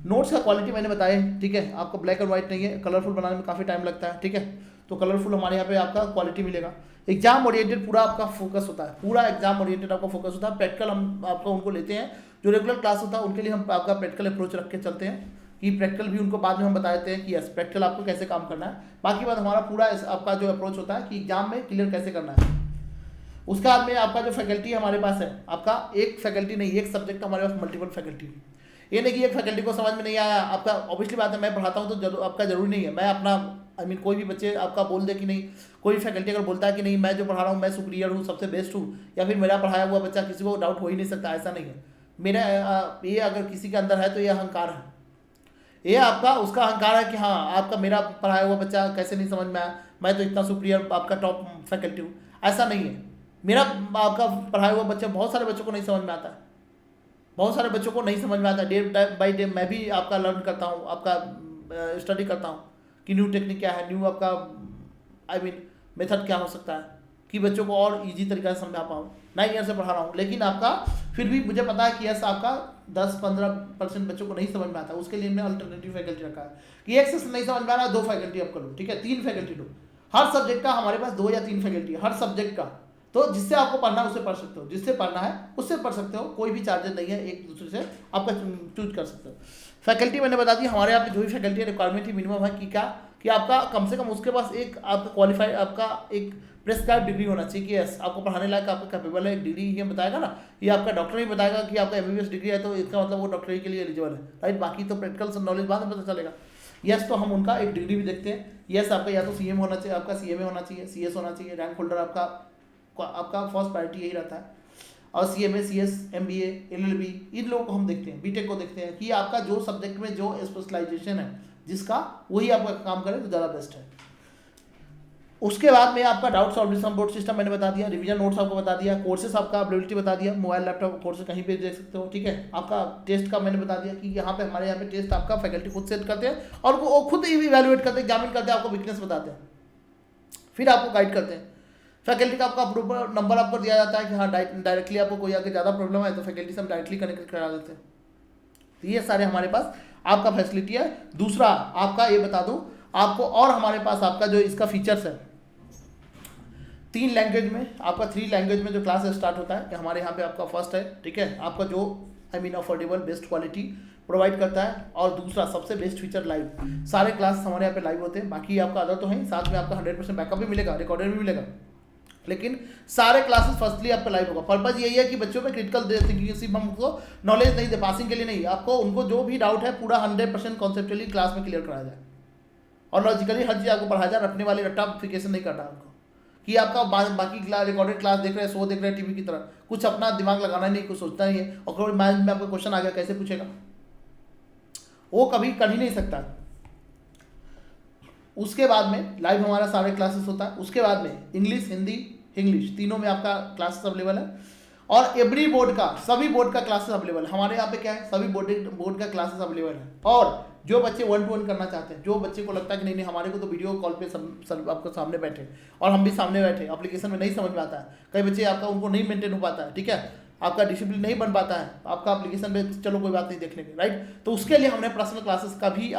नोट्स का क्वालिटी मैंने बताया, ठीक है, आपको ब्लैक एंड व्हाइट नहीं है, कलरफुल बनाने में काफ़ी टाइम लगता है, ठीक है। तो कलरफुल हमारे यहाँ पे आपका क्वालिटी मिलेगा। एग्जाम ओरिएंटेड पूरा आपका फोकस होता है, पूरा एग्जाम ओरिएंटेड आपका फोकस होता है। प्रैक्टिकल हम आपको उनको लेते हैं जो रेगुलर क्लास होता है, उनके लिए हम आपका प्रैक्टिकल अप्रोच रख के चलते हैं कि प्रैक्टिकल भी उनको बाद में हम बता देते हैं कि यस प्रैक्टिकल आपको कैसे काम करना है। बाकी बात हमारा पूरा आपका जो अप्रोच होता है कि एग्जाम में क्लियर कैसे करना है। उसके बाद में आपका जो फैकल्टी हमारे पास है, आपका एक फैकल्टी नहीं, एक सब्जेक्ट हमारे पास मल्टीपल फैकल्टी। ये नहीं कि एक फैकल्टी को समझ में नहीं आया आपका, ऑब्वियसली बात है मैं पढ़ाता हूँ तो आपका जरूरी नहीं है मैं अपना आई मीन कोई भी बच्चे आपका बोल दे कि नहीं, कोई फैकल्टी अगर बोलता है कि नहीं मैं जो पढ़ा रहा हूँ मैं सुपीरियर हूँ, सबसे बेस्ट हूँ, या फिर मेरा पढ़ाया हुआ बच्चा किसी को डाउट हो ही नहीं सकता, ऐसा नहीं है। मेरा ये अगर किसी के अंदर है तो ये अहंकार है, ये आपका उसका अहंकार है कि हाँ आपका मेरा पढ़ाया हुआ बच्चा कैसे नहीं समझ में आया, मैं तो इतना सुपीरियर आपका टॉप फैकल्टी हूँ, ऐसा नहीं है। मेरा आपका पढ़ाया हुआ बच्चा बहुत सारे बच्चों को नहीं समझ में आता है, बहुत सारे बच्चों को नहीं समझ में आता। डे बाई डे मैं भी आपका लर्न करता हूँ, आपका स्टडी करता हूँ कि न्यू टेक्निक क्या है, न्यू आपका आई मीन मेथड क्या हो सकता है कि बच्चों को और इजी तरीके से समझा पाऊँ। 9 ईयर से पढ़ा रहा हूँ, लेकिन आपका फिर भी मुझे पता है कि यस आपका 10-15% बच्चों को नहीं समझ में आता, उसके लिए मैंने अल्टरनेटिव फैकल्टी रखा है कि एक से नहीं समझ में आ रहा 2 फैकल्टी आप कर लो, ठीक है, 3 फैकल्टी लो। हर सब्जेक्ट का हमारे पास 2 या 3 फैकल्टी है हर सब्जेक्ट का, तो जिससे आपको पढ़ना है उससे पढ़ सकते हो, जिससे पढ़ना है उससे पढ़ सकते हो, कोई भी चार्जेस नहीं है, एक दूसरे से आपका चूज कर सकते हो। फैकल्टी मैंने बता दी, हमारे यहाँ पे जो भी फैकल्टी रिक्वायरमेंट ही मिनिमम है कि क्या कि आपका कम से कम उसके पास एक आपका क्वालिफाइड आपका एक प्रेस्क्राइब डिग्री होना चाहिए कि यस आपको पढ़ाने लायक आपका कैपेबल है। एक डिग्री ये बताएगा ना, ये आपका डॉक्टर ही बताएगा कि आपका MBBS डिग्री है तो इसका मतलब वो डॉक्टरी के लिए एलिजिबल है, राइट। बाकी तो प्रैक्टिकल नॉलेज बाद में पता चलेगा। यस तो हम उनका एक डिग्री भी देखते हैं, यस आपका या तो CM होना चाहिए, आपका CMA होना चाहिए, CS होना चाहिए, रैंक होल्डर आपका फर्स्ट प्रायोरिटी यही रहता है। और CMA CS MBA LLB इन लोगों को हम देखते हैं, BTech को देखते हैं कि आपका जो सब्जेक्ट में जो स्पेशलाइजेशन है जिसका वही आपका काम करे तो ज़्यादा बेस्ट है। उसके बाद में आपका डाउट सॉल्यूशन बोर्ड सिस्टम मैंने बता दिया, रिवीजन नोट्स आपको बता दिया, कोर्सेस आपका अवेलेबिलिटी बता दिया, मोबाइल लैपटॉप कोर्सेस कहीं पे देख सकते हो, ठीक है। आपका टेस्ट का मैंने बता दिया कि यहाँ पे हमारे यहाँ पे टेस्ट आपका फैकल्टी खुद सेट करते हैं और वो खुद ही इवैल्यूएट करते हैं, एग्जामिन करते हैं, आपको वीकनेस बताते हैं, फिर आपको गाइड करते हैं। फैकल्टी का आपका अप्रूवल नंबर आपको दिया जाता है कि हाँ डायरेक्टली आपको कोई आगे ज़्यादा प्रॉब्लम है तो फैकल्टी से हम डायरेक्टली कनेक्ट करा देते हैं। तो ये सारे हमारे पास आपका फैसिलिटी है। दूसरा आपका ये बता दूं आपको, और हमारे पास आपका जो इसका फीचर्स है 3 लैंग्वेज में, आपका 3 लैंग्वेज में जो क्लास स्टार्ट होता है कि हमारे यहाँ पे आपका फर्स्ट है, ठीक है, आपका जो I mean affordable best quality provide करता है, और दूसरा सबसे बेस्ट फीचर लाइव, सारे क्लास हमारे यहाँ पे लाइव होते हैं। बाकी आपका अदर तो है, साथ में आपका 100% बैकअप भी मिलेगा, रिकॉर्डेड भी मिलेगा, लेकिन सारे क्लासेस फर्स्टली आपका लाइव होगा। पर्पज यही है कि बच्चों में क्रिटिकल थिंकिंग सिर्फ हम उनको नॉलेज नहीं दे पासिंग के लिए नहीं, आपको उनको जो भी डाउट है पूरा 100% कॉन्सेप्चुअली क्लास में क्लियर कराया जाए और लॉजिकली हर चीज़ आपको पढ़ाया जाए। रटने वाले रट्टाफिकेशन नहीं करना उनको कि आपका बाकी रिकॉर्डेड क्लास देख रहे हैं, शो देख रहे हैं टीवी की तरह, कुछ अपना दिमाग लगाना नहीं, कुछ सोचना नहीं है, और कोई माइंड में आपको क्वेश्चन आ गया कैसे पूछेगा, वो कभी कर ही नहीं सकता। उसके बाद में लाइव हमारा सारे क्लासेस होता है। उसके बाद में इंग्लिश हिंदी इंग्लिश तीनों में आपका क्लासेस अवेलेबल है, और एवरी बोर्ड का सभी बोर्ड का क्लासेस अवेलेबल है। हमारे यहाँ पे क्या है, सभी बोर्ड का क्लासेस अवेलेबल है। और जो बच्चे 1-to-1 करना चाहते हैं, जो बच्चे को लगता है कि नहीं हमारे को तो वीडियो कॉल पे सब आपको सामने बैठे और हम भी सामने बैठे, एप्लीकेशन में नहीं समझ में आता है, कई बच्चे आपका उनको नहीं मेंटेन हो पाता है, ठीक है, आपका डिसिप्लिन नहीं बन पाता है, आपका एप्लीकेशन में चलो कोई बात नहीं देख लेंगे, राइट। तो उसके लिए हमने पर्सनल क्लासेस का भी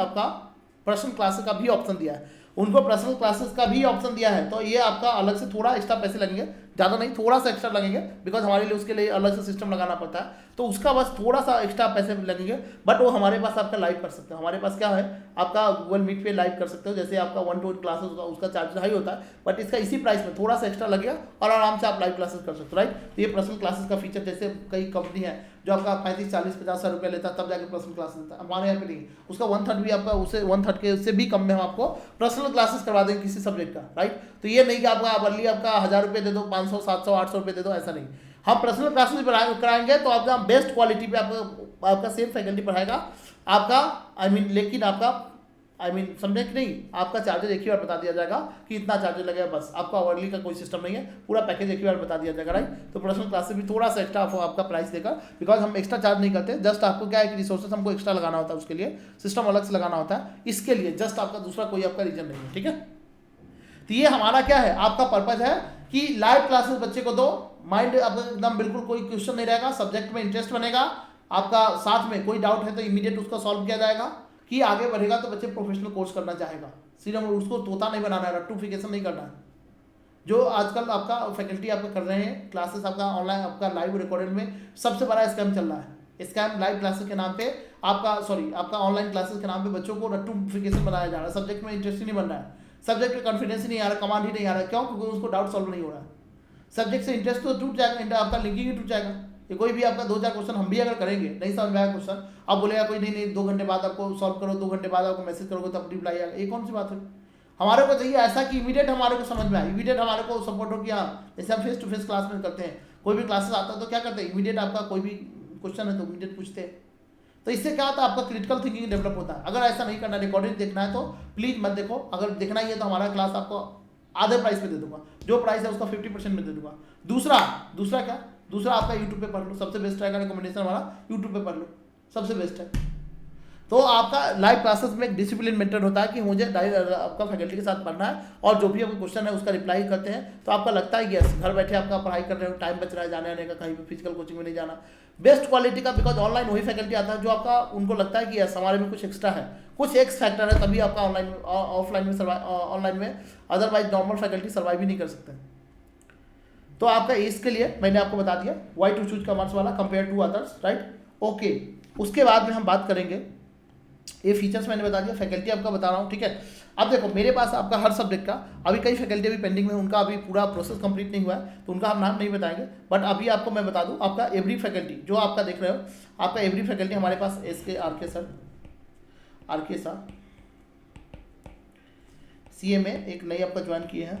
ऑप्शन दिया है, उनको पर्सनल क्लासेस का भी ऑप्शन दिया है। तो ये आपका अलग से थोड़ा एक्स्ट्रा पैसे लगेंगे, ज़्यादा नहीं, थोड़ा सा एक्स्ट्रा लगेंगे, बिकॉज हमारे लिए उसके लिए अलग से सिस्टम लगाना पड़ता है, तो उसका बस थोड़ा सा एक्स्ट्रा पैसे लगेंगे, बट वो हमारे पास आपका लाइव कर सकते हो। हमारे पास क्या है, आपका गूगल मीट पे लाइव कर सकते हो, जैसे आपका 1-to-1 क्लासेस होता है उसका चार्ज हाई होता है, बट इसका इसी प्राइस में थोड़ा सा एक्स्ट्रा लगेगा और आराम से आप लाइव क्लासेस कर सकते हो, राइट। तो ये पर्सनल क्लासेस का फीचर, जैसे कई कंपनी है जो आपका 35, 40, 50 रुपये लेता है तब जाके पर्सनल क्लासेस देता है, हमारे यहाँ पे नहीं, उसका 1/3 भी आपका, उसे 1/3 के उससे भी कम में हम आपको पर्सनल क्लासेस करवा देंगे किसी सब्जेक्ट का, राइट। तो ये नहीं कि आपका अर्ली आपका 1000 रुपये दे दो, 500, 700, 800 रुपये दे दो, ऐसा नहीं। हम पर्सनल क्लासेस कराएंगे तो आपका बेस्ट क्वालिटी पे आपका सेम फैकल्टी पढ़ाएगा आपका, लेकिन आपका समझे कि नहीं, आपका चार्जेस एक ही बार बता दिया जाएगा कि इतना चार्जेस लगेगा, बस आपका आवरली का कोई सिस्टम नहीं है, पूरा पैकेज एक ही बार बता दिया जाएगा, राइट। तो पर्सनल क्लासेस भी थोड़ा सा एक्स्ट्रा आपका प्राइस देगा, बिकॉज हम एक्स्ट्रा चार्ज नहीं करते, जस्ट आपको क्या है कि रिसोर्सेस हमको एक्स्ट्रा लगाना होता है, उसके लिए सिस्टम अलग से लगाना होता है, इसके लिए जस्ट आपका दूसरा कोई आपका रीजन नहीं है, ठीक है। तो ये हमारा क्या है, आपका पर्पज है कि लाइव क्लासेस बच्चे को दो, माइंड आपका एकदम बिल्कुल कोई क्वेश्चन नहीं रहेगा, सब्जेक्ट में इंटरेस्ट बनेगा आपका, साथ में कोई डाउट है तो इमीडिएट उसका सॉल्व किया जाएगा, कि आगे बढ़ेगा तो बच्चे प्रोफेशनल कोर्स करना चाहेगा, सिर्फ उसको तोता नहीं बनाना है, रट्टूफिकेशन नहीं करना है। जो आजकल आपका फैकल्टी आपका कर रहे हैं क्लासेस, आपका ऑनलाइन आपका लाइव रिकॉर्डेड में सबसे बड़ा स्कैम चल रहा है। स्कैम लाइव क्लासेस के नाम पे आपका ऑनलाइन क्लासेस के नाम पे बच्चों को रट्टूफिकेशन बनाया जा रहा है, सब्जेक्ट में इंटरेस्ट ही नहीं बन रहा है, सब्जेक्ट में कॉन्फिडेंस ही नहीं आ रहा, कमांड ही नहीं आ रहा है, क्यों? क्योंकि उसको डाउट सॉल्व नहीं हो रहा है, सब्जेक्ट से इंटरेस्ट तो टूट जाएगा, आपका लिंकिंग ही टूट जाएगा। ये कोई भी आपका 2-4 क्वेश्चन हम भी अगर करेंगे, नहीं समझ में आया क्वेश्चन, आप बोलेगा कोई नहीं 2 घंटे बाद आपको सॉल्व करो, 2 घंटे बाद आपको मैसेज करोगे तब रिप्लाई आएगा, ये कौन सी बात है? हमारे को चाहिए ऐसा कि इमीडिएट हमारे को समझ में आए, इमीडिएट हमारे को सपोर्ट हो कि हाँ, जैसे हम फेस टू फेस क्लास में करते हैं, कोई भी क्लासेस आता है तो क्या करते हैं, इमीडिएट आपका कोई भी क्वेश्चन है तो इमीडिएट पूछते हैं, तो इससे क्या होता है, आपका क्रिटिकल थिंकिंग डेवलप होता है। अगर ऐसा नहीं करना, रिकॉर्डेड देखना है तो प्लीज मत देखो, अगर देखना ही है तो हमारा क्लास आपको आधे प्राइस पे दे दूंगा, जो प्राइस है उसका 50% में दे दूंगा। दूसरा क्या, दूसरा आपका यूट्यूब पे पढ़ लो, सबसे बेस्ट रहेगा, रिकमेंडेशन हमारा यूट्यूब पे पढ़ लो, सबसे बेस्ट है। तो आपका लाइव क्लासेस में एक डिसिप्लिन मेंटेन होता है कि मुझे आपका फैकल्टी के साथ पढ़ना है, और जो भी आपका क्वेश्चन है उसका रिप्लाई करते हैं, तो आपका लगता है यस, घर बैठे आपका पढ़ाई कर रहे हो, टाइम बच रहा है जाने आने का, कहीं भी फिजिकल कोचिंग में नहीं जाना, बेस्ट क्वालिटी का, बिकॉज ऑनलाइन वही फैकल्टी आता है जो आपका उनको लगता है कि यस हमारे में कुछ एक्स्ट्रा है, कुछ एक्स फैक्टर है, तभी आपका ऑनलाइन ऑफलाइन में ऑनलाइन में, अदरवाइज नॉर्मल फैकल्टी सर्वाइव ही नहीं कर सकते। तो आपका इसके लिए मैंने आपको बता दिया वाई टू चूज कॉमर्स वाला compare to others, right. Okay, उसके बाद में हम बात करेंगे, ये फीचर्स मैंने बता दिया, फैकल्टी आपका बता रहा हूँ, ठीक है। अब देखो मेरे पास आपका हर सब्जेक्ट का, अभी कई फैकल्टी अभी पेंडिंग में, उनका अभी पूरा प्रोसेस कंप्लीट नहीं हुआ है, तो उनका हम नाम नहीं बताएंगे, बट अभी आपको मैं बता दूं, आपका एवरी फैकल्टी जो आपका देख रहे हो, आपका एवरी फैकल्टी हमारे पास आर के सर CA में एक नई आपका ज्वाइन किए हैं,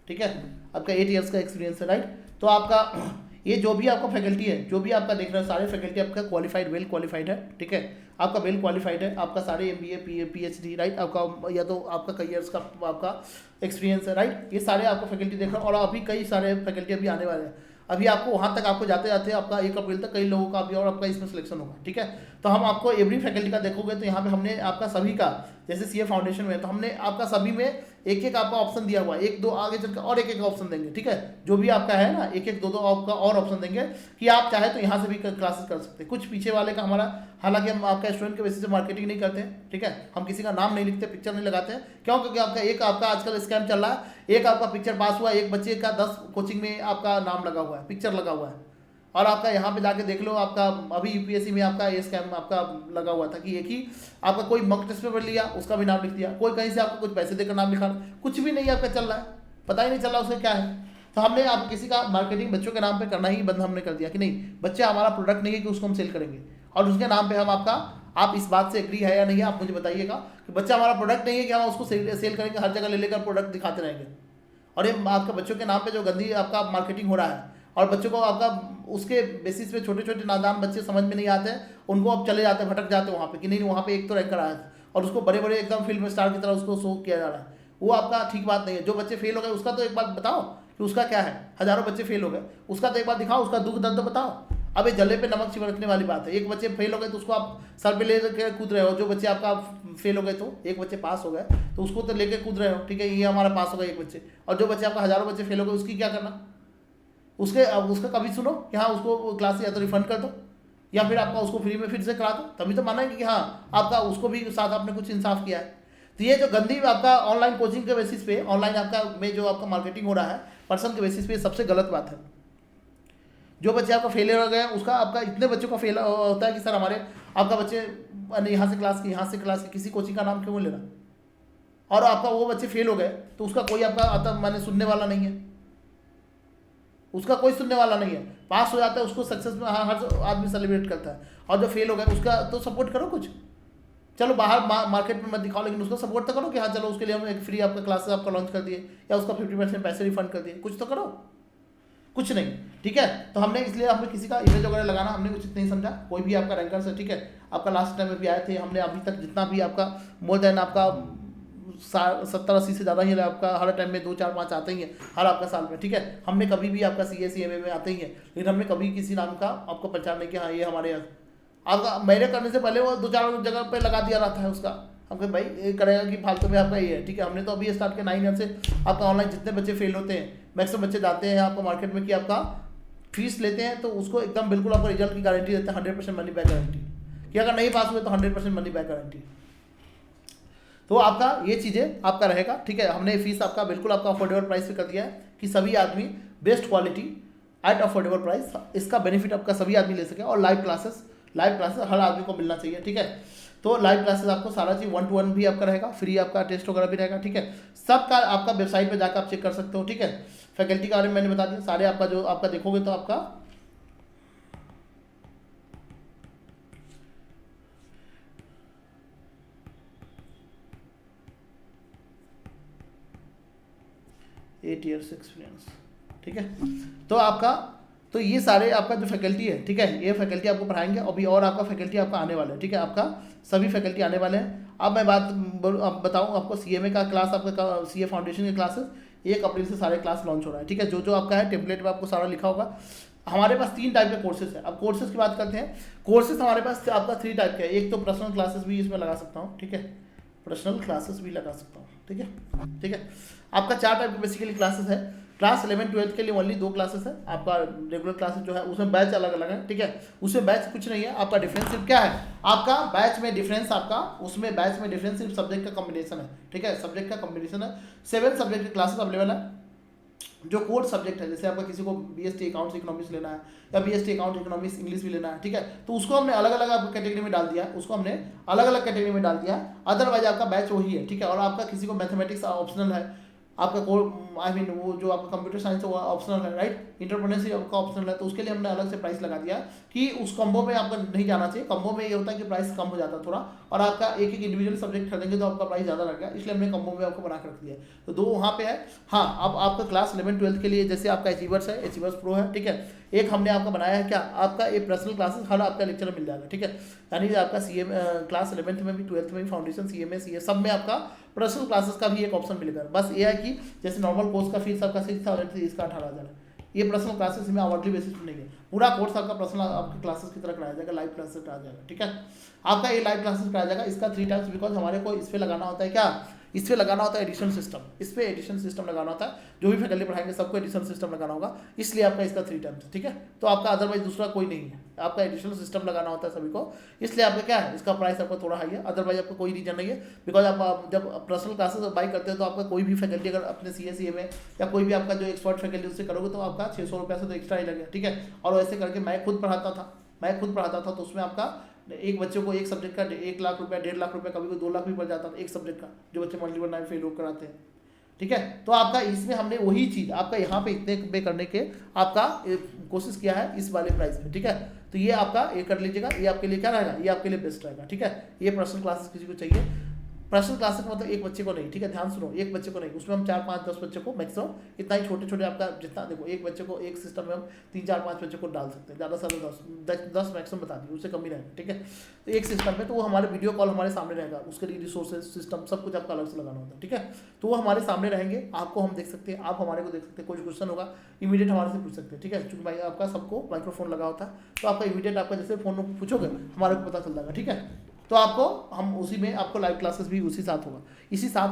ठीक है, आपका 8 ईयर्स का एक्सपीरियंस है, राइट। तो आपका ये जो भी आपका फैकल्टी है, जो भी आपका देख रहे हो, सारे फैकल्टी आपका क्वालिफाइड, वेल क्वालिफाइड है, ठीक है, आपका वेल क्वालिफाइड है, आपका सारे MBA PhD, राइट, आपका या तो आपका कई ईयर्स का आपका एक्सपीरियंस है, राइट। ये सारे आपको फैकल्टी देख रहे हो, और अभी कई सारे फैकल्टी अभी आने वाले हैं, अभी आपको वहाँ तक आपको जाते जाते आपका 1 अप्रैल तक कई लोगों का अभी और आपका इसमें सिलेक्शन होगा, ठीक है। तो हम आपको एवरी फैकल्टी का देखोगे तो यहाँ पे हमने आपका सभी का, जैसे CA फाउंडेशन में, तो हमने आपका सभी में एक आपका ऑप्शन दिया हुआ है, 1-2 आगे चलकर और एक ऑप्शन देंगे, ठीक है, जो भी आपका है ना, 1-2 आपका और ऑप्शन देंगे कि आप चाहे तो यहाँ से भी क्लासेस कर सकते हैं। कुछ पीछे वाले का हमारा, हालांकि हम आपका स्टूडेंट के बेसिस से मार्केटिंग नहीं करते हैं, ठीक है, हम किसी का नाम नहीं लिखते, पिक्चर नहीं लगाते हैं, क्यों? क्योंकि आपका आजकल स्कैम चल रहा है, एक आपका पिक्चर पास हुआ, एक बच्चे का 10 कोचिंग में आपका नाम लगा हुआ है, पिक्चर लगा हुआ है, और आपका यहाँ पे जाके देख लो, आपका अभी UPSC में आपका ये स्कैम आपका लगा हुआ था कि एक ही आपका कोई मॉक टेस्ट पेपर लिया, उसका भी नाम लिख दिया, कोई कहीं से आपको कुछ पैसे देकर नाम लिखा, कुछ भी नहीं आपका चल रहा है, पता ही नहीं चल रहा उसका क्या है। तो हमने आप किसी का मार्केटिंग बच्चों के नाम पे करना ही बंद हमने कर दिया कि नहीं, बच्चे हमारा प्रोडक्ट नहीं है कि उसको हम सेल करेंगे, और उसके नाम पे हम आपका, आप इस बात से एग्री है या नहीं है, आप मुझे बताइएगा कि बच्चा हमारा प्रोडक्ट नहीं है कि हम उसको सेल करेंगे, हर जगह ले लेकर प्रोडक्ट दिखाते रहेंगे। और ये आपके बच्चों के नाम पे जो गंदी आपका मार्केटिंग हो रहा है, और बच्चों को आपका उसके बेसिस पे, छोटे छोटे नादान बच्चे समझ में नहीं आते हैं, उनको अब चले जाते हैं, भटक जाते हैं वहाँ पे कि नहीं वहाँ पे एक तो रैंकर आया था, और उसको बड़े बड़े एकदम फिल्म स्टार की तरह उसको शो किया जा रहा है, वो आपका ठीक बात नहीं है। जो बच्चे फेल हो गए उसका तो एक बात बताओ कि उसका क्या है, हज़ारों बच्चे फेल हो गए, उसका तो एक बार दिखाओ, उसका दुख दर्द तो बताओ। अब ये जले पे नमक छिड़कने वाली बात है, एक बच्चे फेल हो गए तो उसको आप सर पे ले कर कूद रहे हो, जो बच्चे आपका फेल हो गए, तो एक बच्चे पास हो गए तो उसको तो लेकर कूद रहे हो, ठीक है, ये हमारा पास हो गया एक बच्चे, और जो बच्चे आपका हज़ारों बच्चे फेल हो गए उसकी क्या करना, उसका कभी सुनो कि हाँ उसको क्लास या तो रिफंड कर दो, या फिर आपका उसको फ्री में फिर से करा दो, तभी तो मानेंगे कि हाँ आपका उसको भी साथ आपने कुछ इंसाफ किया है। तो ये जो गंदी आपका ऑनलाइन कोचिंग के बेसिस पे, ऑनलाइन आपका में जो आपका मार्केटिंग हो रहा है, पर्सन के बेसिस पे सबसे गलत बात है। जो बच्चे आपका फेलियर हो गए उसका आपका इतने बच्चों का फेल होता है कि सर हमारे आपका बच्चे यहाँ से क्लास की, यहाँ से क्लास की, किसी कोचिंग का नाम क्यों लेना, और आपका वो बच्चे फेल हो गए तो उसका कोई आपका आता माने सुनने वाला नहीं है, उसका कोई सुनने वाला नहीं है। पास हो जाता है उसको सक्सेस में हर आदमी सेलिब्रेट करता है, और जो फेल हो गया उसका तो सपोर्ट करो कुछ, चलो बाहर मार्केट में मत दिखाओ लेकिन उसको सपोर्ट तो करो कि हाँ चलो उसके लिए हम एक फ्री आपका क्लासेस आपका लॉन्च कर दिए या उसका 50% पैसे रिफंड कर दिए, कुछ तो करो, कुछ नहीं। ठीक है, तो हमने इसलिए हमने किसी का इमेज वगैरह लगाना हमने कुछ नहीं समझा। कोई भी आपका रैंकर है, ठीक है, आपका लास्ट टाइम में भी आए थे, हमने अभी तक जितना भी आपका मोर देन आपका 70-80 से ज़्यादा ही आपका हर टाइम में 2-4-5 आते ही हैं हर आपका साल में। ठीक है, हमने कभी भी आपका CA CMA में आते ही हैं, लेकिन हमने कभी किसी नाम का आपको प्रचार नहीं किया हाँ ये हमारे यहाँ आपका मेरे करने से पहले वो 2-4 जगह पे लगा दिया रहता है उसका, हमको भाई ये करेगा कि फालतू में आपका ये है। ठीक है, हमने तो अभी स्टार्ट किया 9 ईयर से आपका ऑनलाइन जितने बच्चे फेल होते हैं मैक्सिमम बच्चे जाते हैं आपको मार्केट में कि आपका फीस लेते हैं तो उसको एकदम बिल्कुल आपको रिजल्ट की गारंटी देते हैं, 100% मनी बैक गारंटी, कि अगर नहीं पास हुए तो 100% मनी बैक गारंटी। तो आपका ये चीज़ें आपका रहेगा। ठीक है, हमने फीस आपका बिल्कुल आपका अफोर्डेबल प्राइस पे कर दिया है कि सभी आदमी best quality at affordable price, इसका बेनिफिट आपका सभी आदमी ले सके। और लाइव क्लासेस हर आदमी को मिलना चाहिए। ठीक है, तो लाइव क्लासेस आपको सारा चीज़ 1-to-1 भी आपका रहेगा, फ्री आपका टेस्ट वगैरह भी रहेगा। ठीक है, सबका आपका वेबसाइट पे जाकर आप चेक कर सकते हो। ठीक है, फैकल्टी के बारे में मैंने बता दिया सारे, आपका जो आपका देखोगे तो आपका एट ईयर्स एक्सपीरियंस। ठीक है, तो आपका तो ये सारे आपका जो फैकल्टी है, ठीक है, ये फैकल्टी आपको पढ़ाएंगे। अभी और आपका फैकल्टी आपका आने वाला है। ठीक है, आपका सभी फैकल्टी आने वाले हैं। अब मैं अब बताऊँ आपको CMA का क्लास, आपका CA फाउंडेशन के क्लासेस 1 अप्रैल से सारे क्लास लॉन्च हो रहा है। ठीक है, जो आपका है टेम्पलेट में आपको सारा लिखा होगा। हमारे पास 3 टाइप के कोर्सेज है। अब कोर्सेज की बात करते हैं। कोर्सेज हमारे पास आपका 3 टाइप के है। एक तो पर्सनल क्लासेस भी इसमें लगा सकता हूँ। ठीक है, पर्सनल क्लासेस भी लगा सकता हूँ। ठीक है, ठीक है, आपका 4 टाइप के बेसिकली क्लासेस है। क्लास 11-12 के लिए ओनली 2 क्लासेस है। आपका रेगुलर क्लासेस जो है उसमें बैच अलग अलग है। ठीक है, उसमें बैच कुछ नहीं है। आपका डिफरेंस सिर्फ क्या है, आपका बैच में डिफरेंस आपका उसमें बैच में डिफरेंस सिर्फ सब्जेक्ट का कॉम्बिनेशन है। ठीक है, सब्जेक्ट का कॉम्बिनेशन है। 7 सब्जेक्ट की क्लासेस अवेलेबल है जो कोर सब्जेक्ट है। जैसे आपका किसी को BST अकाउंट्स इकोनॉमिक्स लेना है या BST अकाउंट इकोनॉमिक्स इंग्लिश भी लेना है। ठीक है, तो उसको हमने अलग अलग आपको कैटेगरी में डाल दिया है, उसको हमने अलग अलग कैटेगरी में डाल दिया है। अदरवाइज आपका बैच वही है। ठीक है, और आपका किसी को मैथमेटिक्स ऑप्शनल है, आपका कोर वो जो आपका कंप्यूटर साइंस हुआ ऑप्शनल है, राइट, एंटरप्रेन्योरशिप आपका ऑप्शनल है, तो उसके लिए हमने अलग से प्राइस लगा दिया कि उस कॉम्बो में आपका नहीं जाना चाहिए। कॉम्बो में ये होता है कि प्राइस कम हो जाता है थोड़ा, और आपका एक इंडिविजुअल सब्जेक्ट खरीदेंगे तो आपका प्राइस ज़्यादा लगेगा, इसलिए हमने कॉम्बो में आपको बना कर रख दिया है। तो 2 वहाँ पे है। हाँ, अब आपका क्लास 11-12 के लिए जैसे आपका अचीवर्स है, अचीवर्स प्रो है। ठीक है, एक हमने आपका बनाया है क्या, आपका एक पर्सनल क्लासेस हर आपका लेक्चर मिल जाएगा। ठीक है, यानी कि आपका CMA क्लास 11th में भी 12th में भी फाउंडेशन CMA CA सब में आपका पर्सनल क्लासेस का भी एक ऑप्शन मिलेगा। बस ये है कि जैसे नॉर्मल कोर्स का फीस आपका 6,000 थी, इसका 18,000 है। ये पर्सनल क्लासेस में आवरली बेसिस पर नहीं है, पूरा कोर्स आपका पर्सनल आपके क्लासेस की तरह कराया जाएगा, लाइव क्लासेस कराया जाएगा। ठीक है, आपका ये लाइव क्लासेस कराया जाएगा। इसका 3 टाइम्स, बिकॉज हमारे को इस पर लगाना होता है क्या, इस पर लगाना होता है एडिशन सिस्टम, इस पर एडिशन सिस्टम लगाना होता है। जो भी फैकल्टी पढ़ाएंगे सबको एडिशन सिस्टम लगाना होगा, इसलिए आपका इसका 3 टाइम्स। ठीक है, तो आपका अदरवाइज दूसरा कोई नहीं है, आपका एडिशनल सिस्टम लगाना होता है सभी को, इसलिए आपका क्या है, इसका प्राइस आपका थोड़ा हाई है। अदरवाइज आपका कोई रीजन नहीं है, बिकॉज आप जब पर्सनल क्लासेस बाई करते हो तो आपका कोई भी फैकल्टी अगर अपने CA CA में या कोई भी आपका जो एक्सपर्ट फैकल्टी उससे करोगे तो आपका 600 रुपये से तो एक्स्ट्रा ही लगेगा। ठीक है, और वैसे करके मैं खुद पढ़ाता था तो उसमें आपका एक बच्चे को एक सब्जेक्ट का 1 लाख रुपया, 1.5 लाख रुपया, कभी कोई 2 लाख भी पड़ जाता था एक सब्जेक्ट का, जो बच्चे मल्टीपल 9 फेल हो कराते हैं। ठीक है, तो आपका इसमें हमने वही चीज़ आपका यहाँ पे इतने पे करने के आपका कोशिश किया है इस वाले प्राइस में। ठीक है, तो ये आपका ये कर लीजिएगा, ये आपके लिए क्या रहेगा, ये आपके लिए बेस्ट रहेगा। ठीक है, ये पर्सनल क्लासेस किसी को चाहिए, पर्सनल क्लासेस मतलब एक बच्चे को नहीं। ठीक है, ध्यान सुनो, एक बच्चे को नहीं, उसमें हम 4, 5, 10 बच्चे को मैक्सिमम इतना ही छोटे छोटे आपका जितना देखो, एक बच्चे को एक सिस्टम में हम 3, 4, 5 बच्चे को डाल सकते हैं, ज़्यादा से ज़्यादा 10 मैक्सिमम बता दी, उससे कम ही रहेगा। ठीक है, तो एक सिस्टम में तो वो हमारे वीडियो कॉल हमारे सामने रहेगा, उसके लिए रिसोर्सेज सिस्टम सब कुछ आपका अलग से लगाना होता है। ठीक है, तो वो हमारे सामने रहेंगे, आपको हम देख सकते हैं, आप हमारे को देख सकते हैं, कोई क्वेश्चन होगा इमीडिएट हमारे से पूछ सकते हैं। ठीक है, क्योंकि भाई आपका सबको माइक्रोफोन लगा होता है, तो आपका इमीडिएट आपका जैसे फोन पूछोगे हमारे को पता चल जाएगा। ठीक है, तो आपको हम उसी में आपको लाइव क्लासेस भी उसी साथ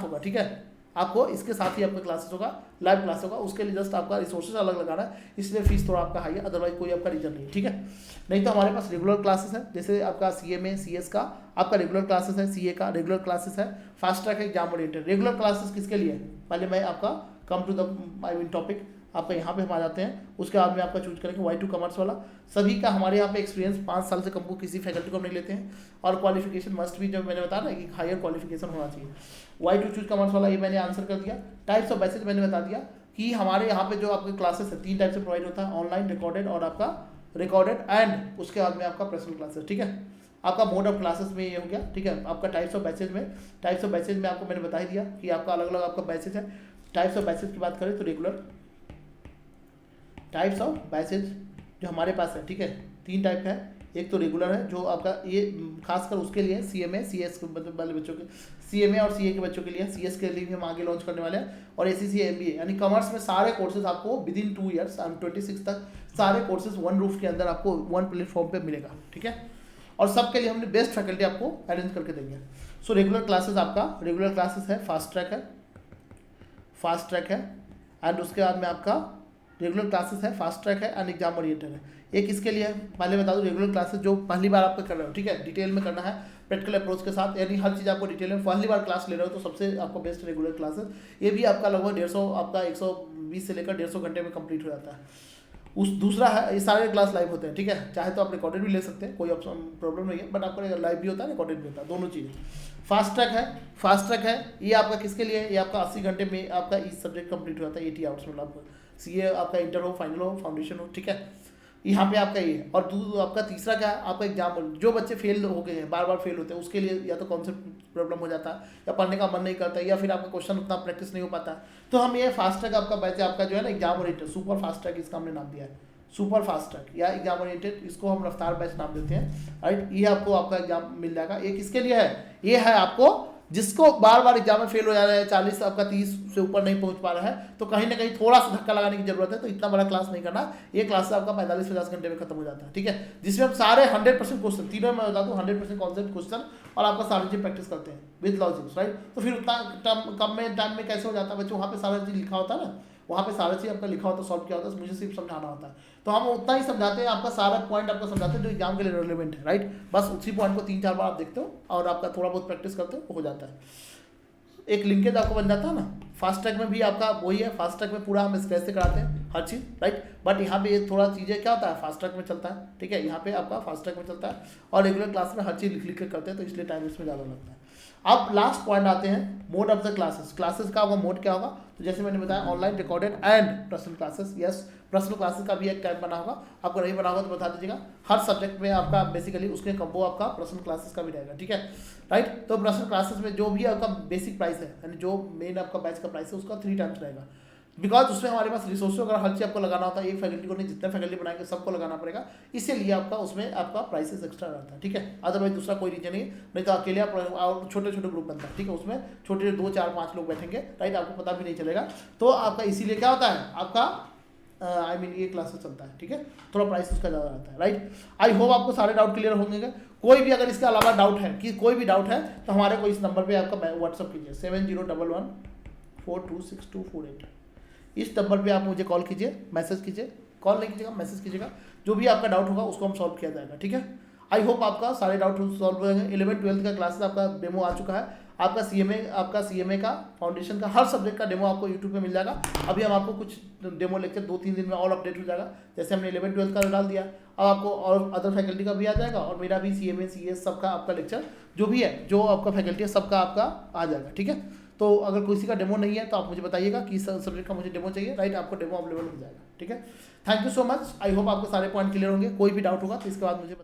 होगा। ठीक है, आपको इसके साथ ही आपका क्लासेस होगा, लाइव क्लास होगा, उसके लिए जस्ट आपका रिसोर्सेज अलग लगाना है, इसलिए फीस थोड़ा आपका हाई है, अदरवाइज कोई आपका रीजन नहीं है। ठीक है, नहीं तो हमारे पास रेगुलर क्लासेस है, जैसे आपका CMA CS का आपका रेगुलर क्लासेस है, CA का रेगुलर क्लासेस है, fast track exam oriented. Regular classes किसके लिए है, पहले मैं आपका कम टू द टॉपिक, आपका यहाँ पे हम आ जाते हैं। उसके बाद में आपका चूज करेंगे Y2 कॉमर्स वाला। सभी का हमारे यहाँ पे एक्सपीरियंस 5 साल से कम को किसी फैकल्टी को हम नहीं लेते हैं, और क्वालिफिकेशन मस्ट भी, जो मैंने बताया ना कि हायर क्वालिफिकेशन होना चाहिए। Y2 चूज कॉमर्स वाला ये मैंने आंसर कर दिया। टाइप्स ऑफ बैचेज मैंने बता दिया कि हमारे यहाँ पे जो आपके क्लासेस है 3 टाइप से प्रोवाइड होता है, ऑनलाइन, रिकॉर्डेड और आपका रिकॉर्डेड एंड उसके बाद में आपका पर्सनल क्लासेस। ठीक है, आपका मोड ऑफ क्लासेस में ये हो गया। ठीक है, आपका टाइप्स ऑफ बैचेज में आपको मैंने बता ही दिया कि आपका अलग अलग आपका बैचेज है। टाइप्स ऑफ बैचेज की बात करें तो रेगुलर टाइप्स ऑफ बैचेज जो हमारे पास है, ठीक है, 3 टाइप का है। एक तो रेगुलर है जो आपका ये खासकर उसके लिए CMA CS वाले बच्चों के, CMA और CA के बच्चों के लिए, CS के लिए भी हम आगे लॉन्च करने वाले हैं, और ACCA MBA यानी कॉमर्स में सारे कोर्सेज आपको विदिन 2 ईयर्स 26 तक सारे कोर्सेज वन रूफ के अंदर आपको वन प्लेटफॉर्म पे मिलेगा। ठीक है, और सबके लिए हमने बेस्ट फैकल्टी आपको अरेंज करके देंगे। सो रेगुलर क्लासेस है, फास्ट ट्रैक है एंड उसके बाद में आपका रेगुलर क्लासेस है, फास्ट ट्रैक है एंड एग्जाम ओरिएंटेड है। एक इसके लिए पहले बता दूं, रेगुलर क्लासेस जो पहली बार आपका कर रहे हो, ठीक है, डिटेल में करना है प्रैक्टिकल अप्रोच के साथ, यानी हर चीज़ आपको डिटेल में पहली बार क्लास ले रहे हो तो सबसे आपको बेस्ट रेगुलर क्लासेस। ये भी आपका लगभग 150 आपका 120 से लेकर 150 घंटे में कंप्लीट हो जाता है। दूसरा है, ये सारे क्लास लाइव होते हैं। ठीक है, चाहे तो आप रिकॉर्डेड भी ले सकते हैं, कोई ऑप्शन प्रॉब्लम नहीं है, बट आपका लाइव भी होता है, रिकॉर्डेड भी होता है, दोनों चीज़ें। फास्ट ट्रैक है ये आपका किसके लिए है, ये आपका 80 घंटे में आपका इस सब्जेक्ट कंप्लीट हो जाता है, 80 आवर्स में। आपको CA आपका इंटर हो, फाइनल हो, फाउंडेशन हो। ठीक है, यहाँ पे आपका ये है। और आपका तीसरा क्या है, आपका एग्जाम, जो बच्चे फेल हो गए हैं, बार बार फेल होते हैं, उसके लिए या तो कॉन्सेप्ट प्रॉब्लम हो जाता है, या पढ़ने का मन नहीं करता है, या फिर आपका क्वेश्चन उतना प्रैक्टिस नहीं हो पाता है, तो हम ये फास्ट ट्रैक आपका बैच आपका जो है ना exam oriented super fast track, इसका हमने नाम दिया है सुपर फास्ट ट्रैक या एग्जाम ओरिएंटेड, इसको हम रफ्तार बैच नाम देते हैं। राइट, ये आपको आपका एग्जाम मिल जाएगा। एक इसके लिए है, ये है आपको जिसको बार बार एग्जाम में फेल हो जा रहा है, 40 आपका 30 से ऊपर नहीं पहुंच पा रहा है, तो कहीं ना कहीं थोड़ा सा धक्का लगाने की जरूरत है। तो इतना बड़ा क्लास नहीं करना, ये क्लास आपका 45-50 घंटे में खत्म हो जाता है। ठीक है, जिसमें हम सारे 100% क्वेश्चन, तीनों में बता दूं 100% कॉन्सेप्ट क्वेश्चन और आपका सारी चीज प्रैक्टिस करते हैं विद लॉजिक्स। राइट, तो फिर उतना कम में टाइम में कैसे हो जाता है बच्चों, वहाँ पे सारा चीज लिखा होता है ना, वहाँ पे सारा चीज़ आपका लिखा होता है, सॉल्व किया होता है, मुझे सिर्फ समझाना होता है। तो हम उतना ही समझाते हैं, आपका सारा पॉइंट आपको समझाते हैं जो एग्जाम के लिए रिलेवेंट है। राइट, बस उसी पॉइंट को 3-4 बार आप देखते हो और आपका थोड़ा बहुत प्रैक्टिस करते हो, हो जाता है, एक लिंकेज आपको बन जाता है ना। फास्ट ट्रैक में भी आपका वही है, फास्ट ट्रैक में पूरा हम स्क्रैच से कराते हैं हर चीज़। राइट, बट यहाँ पे ये थोड़ा चीज़ें क्या होता है, फास्ट ट्रैक में चलता है। ठीक है, यहाँ पे आपका फास्ट ट्रैक में चलता है और रेगुलर क्लास में हर चीज़ लिख कर करते हैं, तो इसलिए टाइम इसमें ज़्यादा लगता है। अब लास्ट पॉइंट आते हैं, मोड ऑफ द क्लासेस का होगा, मोड क्या होगा, तो जैसे मैंने बताया online, recorded and personal classes. Yes, personal classes का भी एक टाइप बना होगा, आपको नहीं बना होगा तो बता दीजिएगा। हर सब्जेक्ट में आपका बेसिकली उसके कंबो आपका पर्सनल क्लासेस का भी रहेगा। ठीक है, राइट, तो पर्सनल क्लासेस में जो भी आपका बेसिक प्राइस है, यानी जो मेन आपका बैच का प्राइस है, उसका 3 टाइम्स रहेगा, बिकॉज उसमें हमारे पास रिसोर्स अगर हर चीज़ आपको लगाना होता है, एक फैकल्टी को नहीं, जितने फैकल्टी बनाएंगे सबको लगाना पड़ेगा, इसीलिए आपका उसमें आपका प्राइसेस एक्स्ट्रा रहता है। ठीक है, अदरवाइज दूसरा कोई रीजन नहीं तो अकेले आप और छोटे छोटे ग्रुप बनता है। ठीक है, उसमें छोटे 2, 4, 5 लोग बैठेंगे। राइट, आपको पता भी नहीं चलेगा, तो आपका इसीलिए क्या होता है, आपका ये क्लासेस चलता है। ठीक है, थोड़ा प्राइस उसका ज़्यादा रहता है। राइट, आई होप आपको सारे डाउट क्लियर होंगे। कोई भी अगर इसके अलावा डाउट है, कि कोई भी डाउट है, तो हमारे को इस नंबर पे आपका व्हाट्सअप कीजिए 7011426248। इस नंबर पे आप मुझे कॉल कीजिए, मैसेज कीजिए, कॉल नहीं कीजिएगा, मैसेज कीजिएगा, जो भी आपका डाउट होगा उसको हम सॉल्व किया जाएगा। ठीक है, आई होप आपका सारे डाउट सॉल्व हो जाएंगे। 11th-12th का क्लासेस आपका डेमो आ चुका है, आपका CMA का फाउंडेशन का हर सब्जेक्ट का डेमो आपको यूट्यूब पे मिल जाएगा। अभी हम आपको कुछ डेमो लेक्चर 2-3 दिन में ऑल अपडेट हो जाएगा, जैसे हमने 11th-12th का डाल दिया, अब आपको और अदर फैकल्टी का भी आ जाएगा, और मेरा भी CMA CS सबका आपका लेक्चर जो भी है, जो आपका फैकल्टी है सबका आपका आ जाएगा। ठीक है, तो अगर किसी का डेमो नहीं है तो आप मुझे बताइएगा कि सब्जेक्ट का मुझे डेमो चाहिए। राइट, आपको डेमो अवेलेबल हो जाएगा। ठीक है, thank you so much, I hope आपको सारे पॉइंट क्लियर होंगे। कोई भी डाउट होगा तो इसके बाद मुझे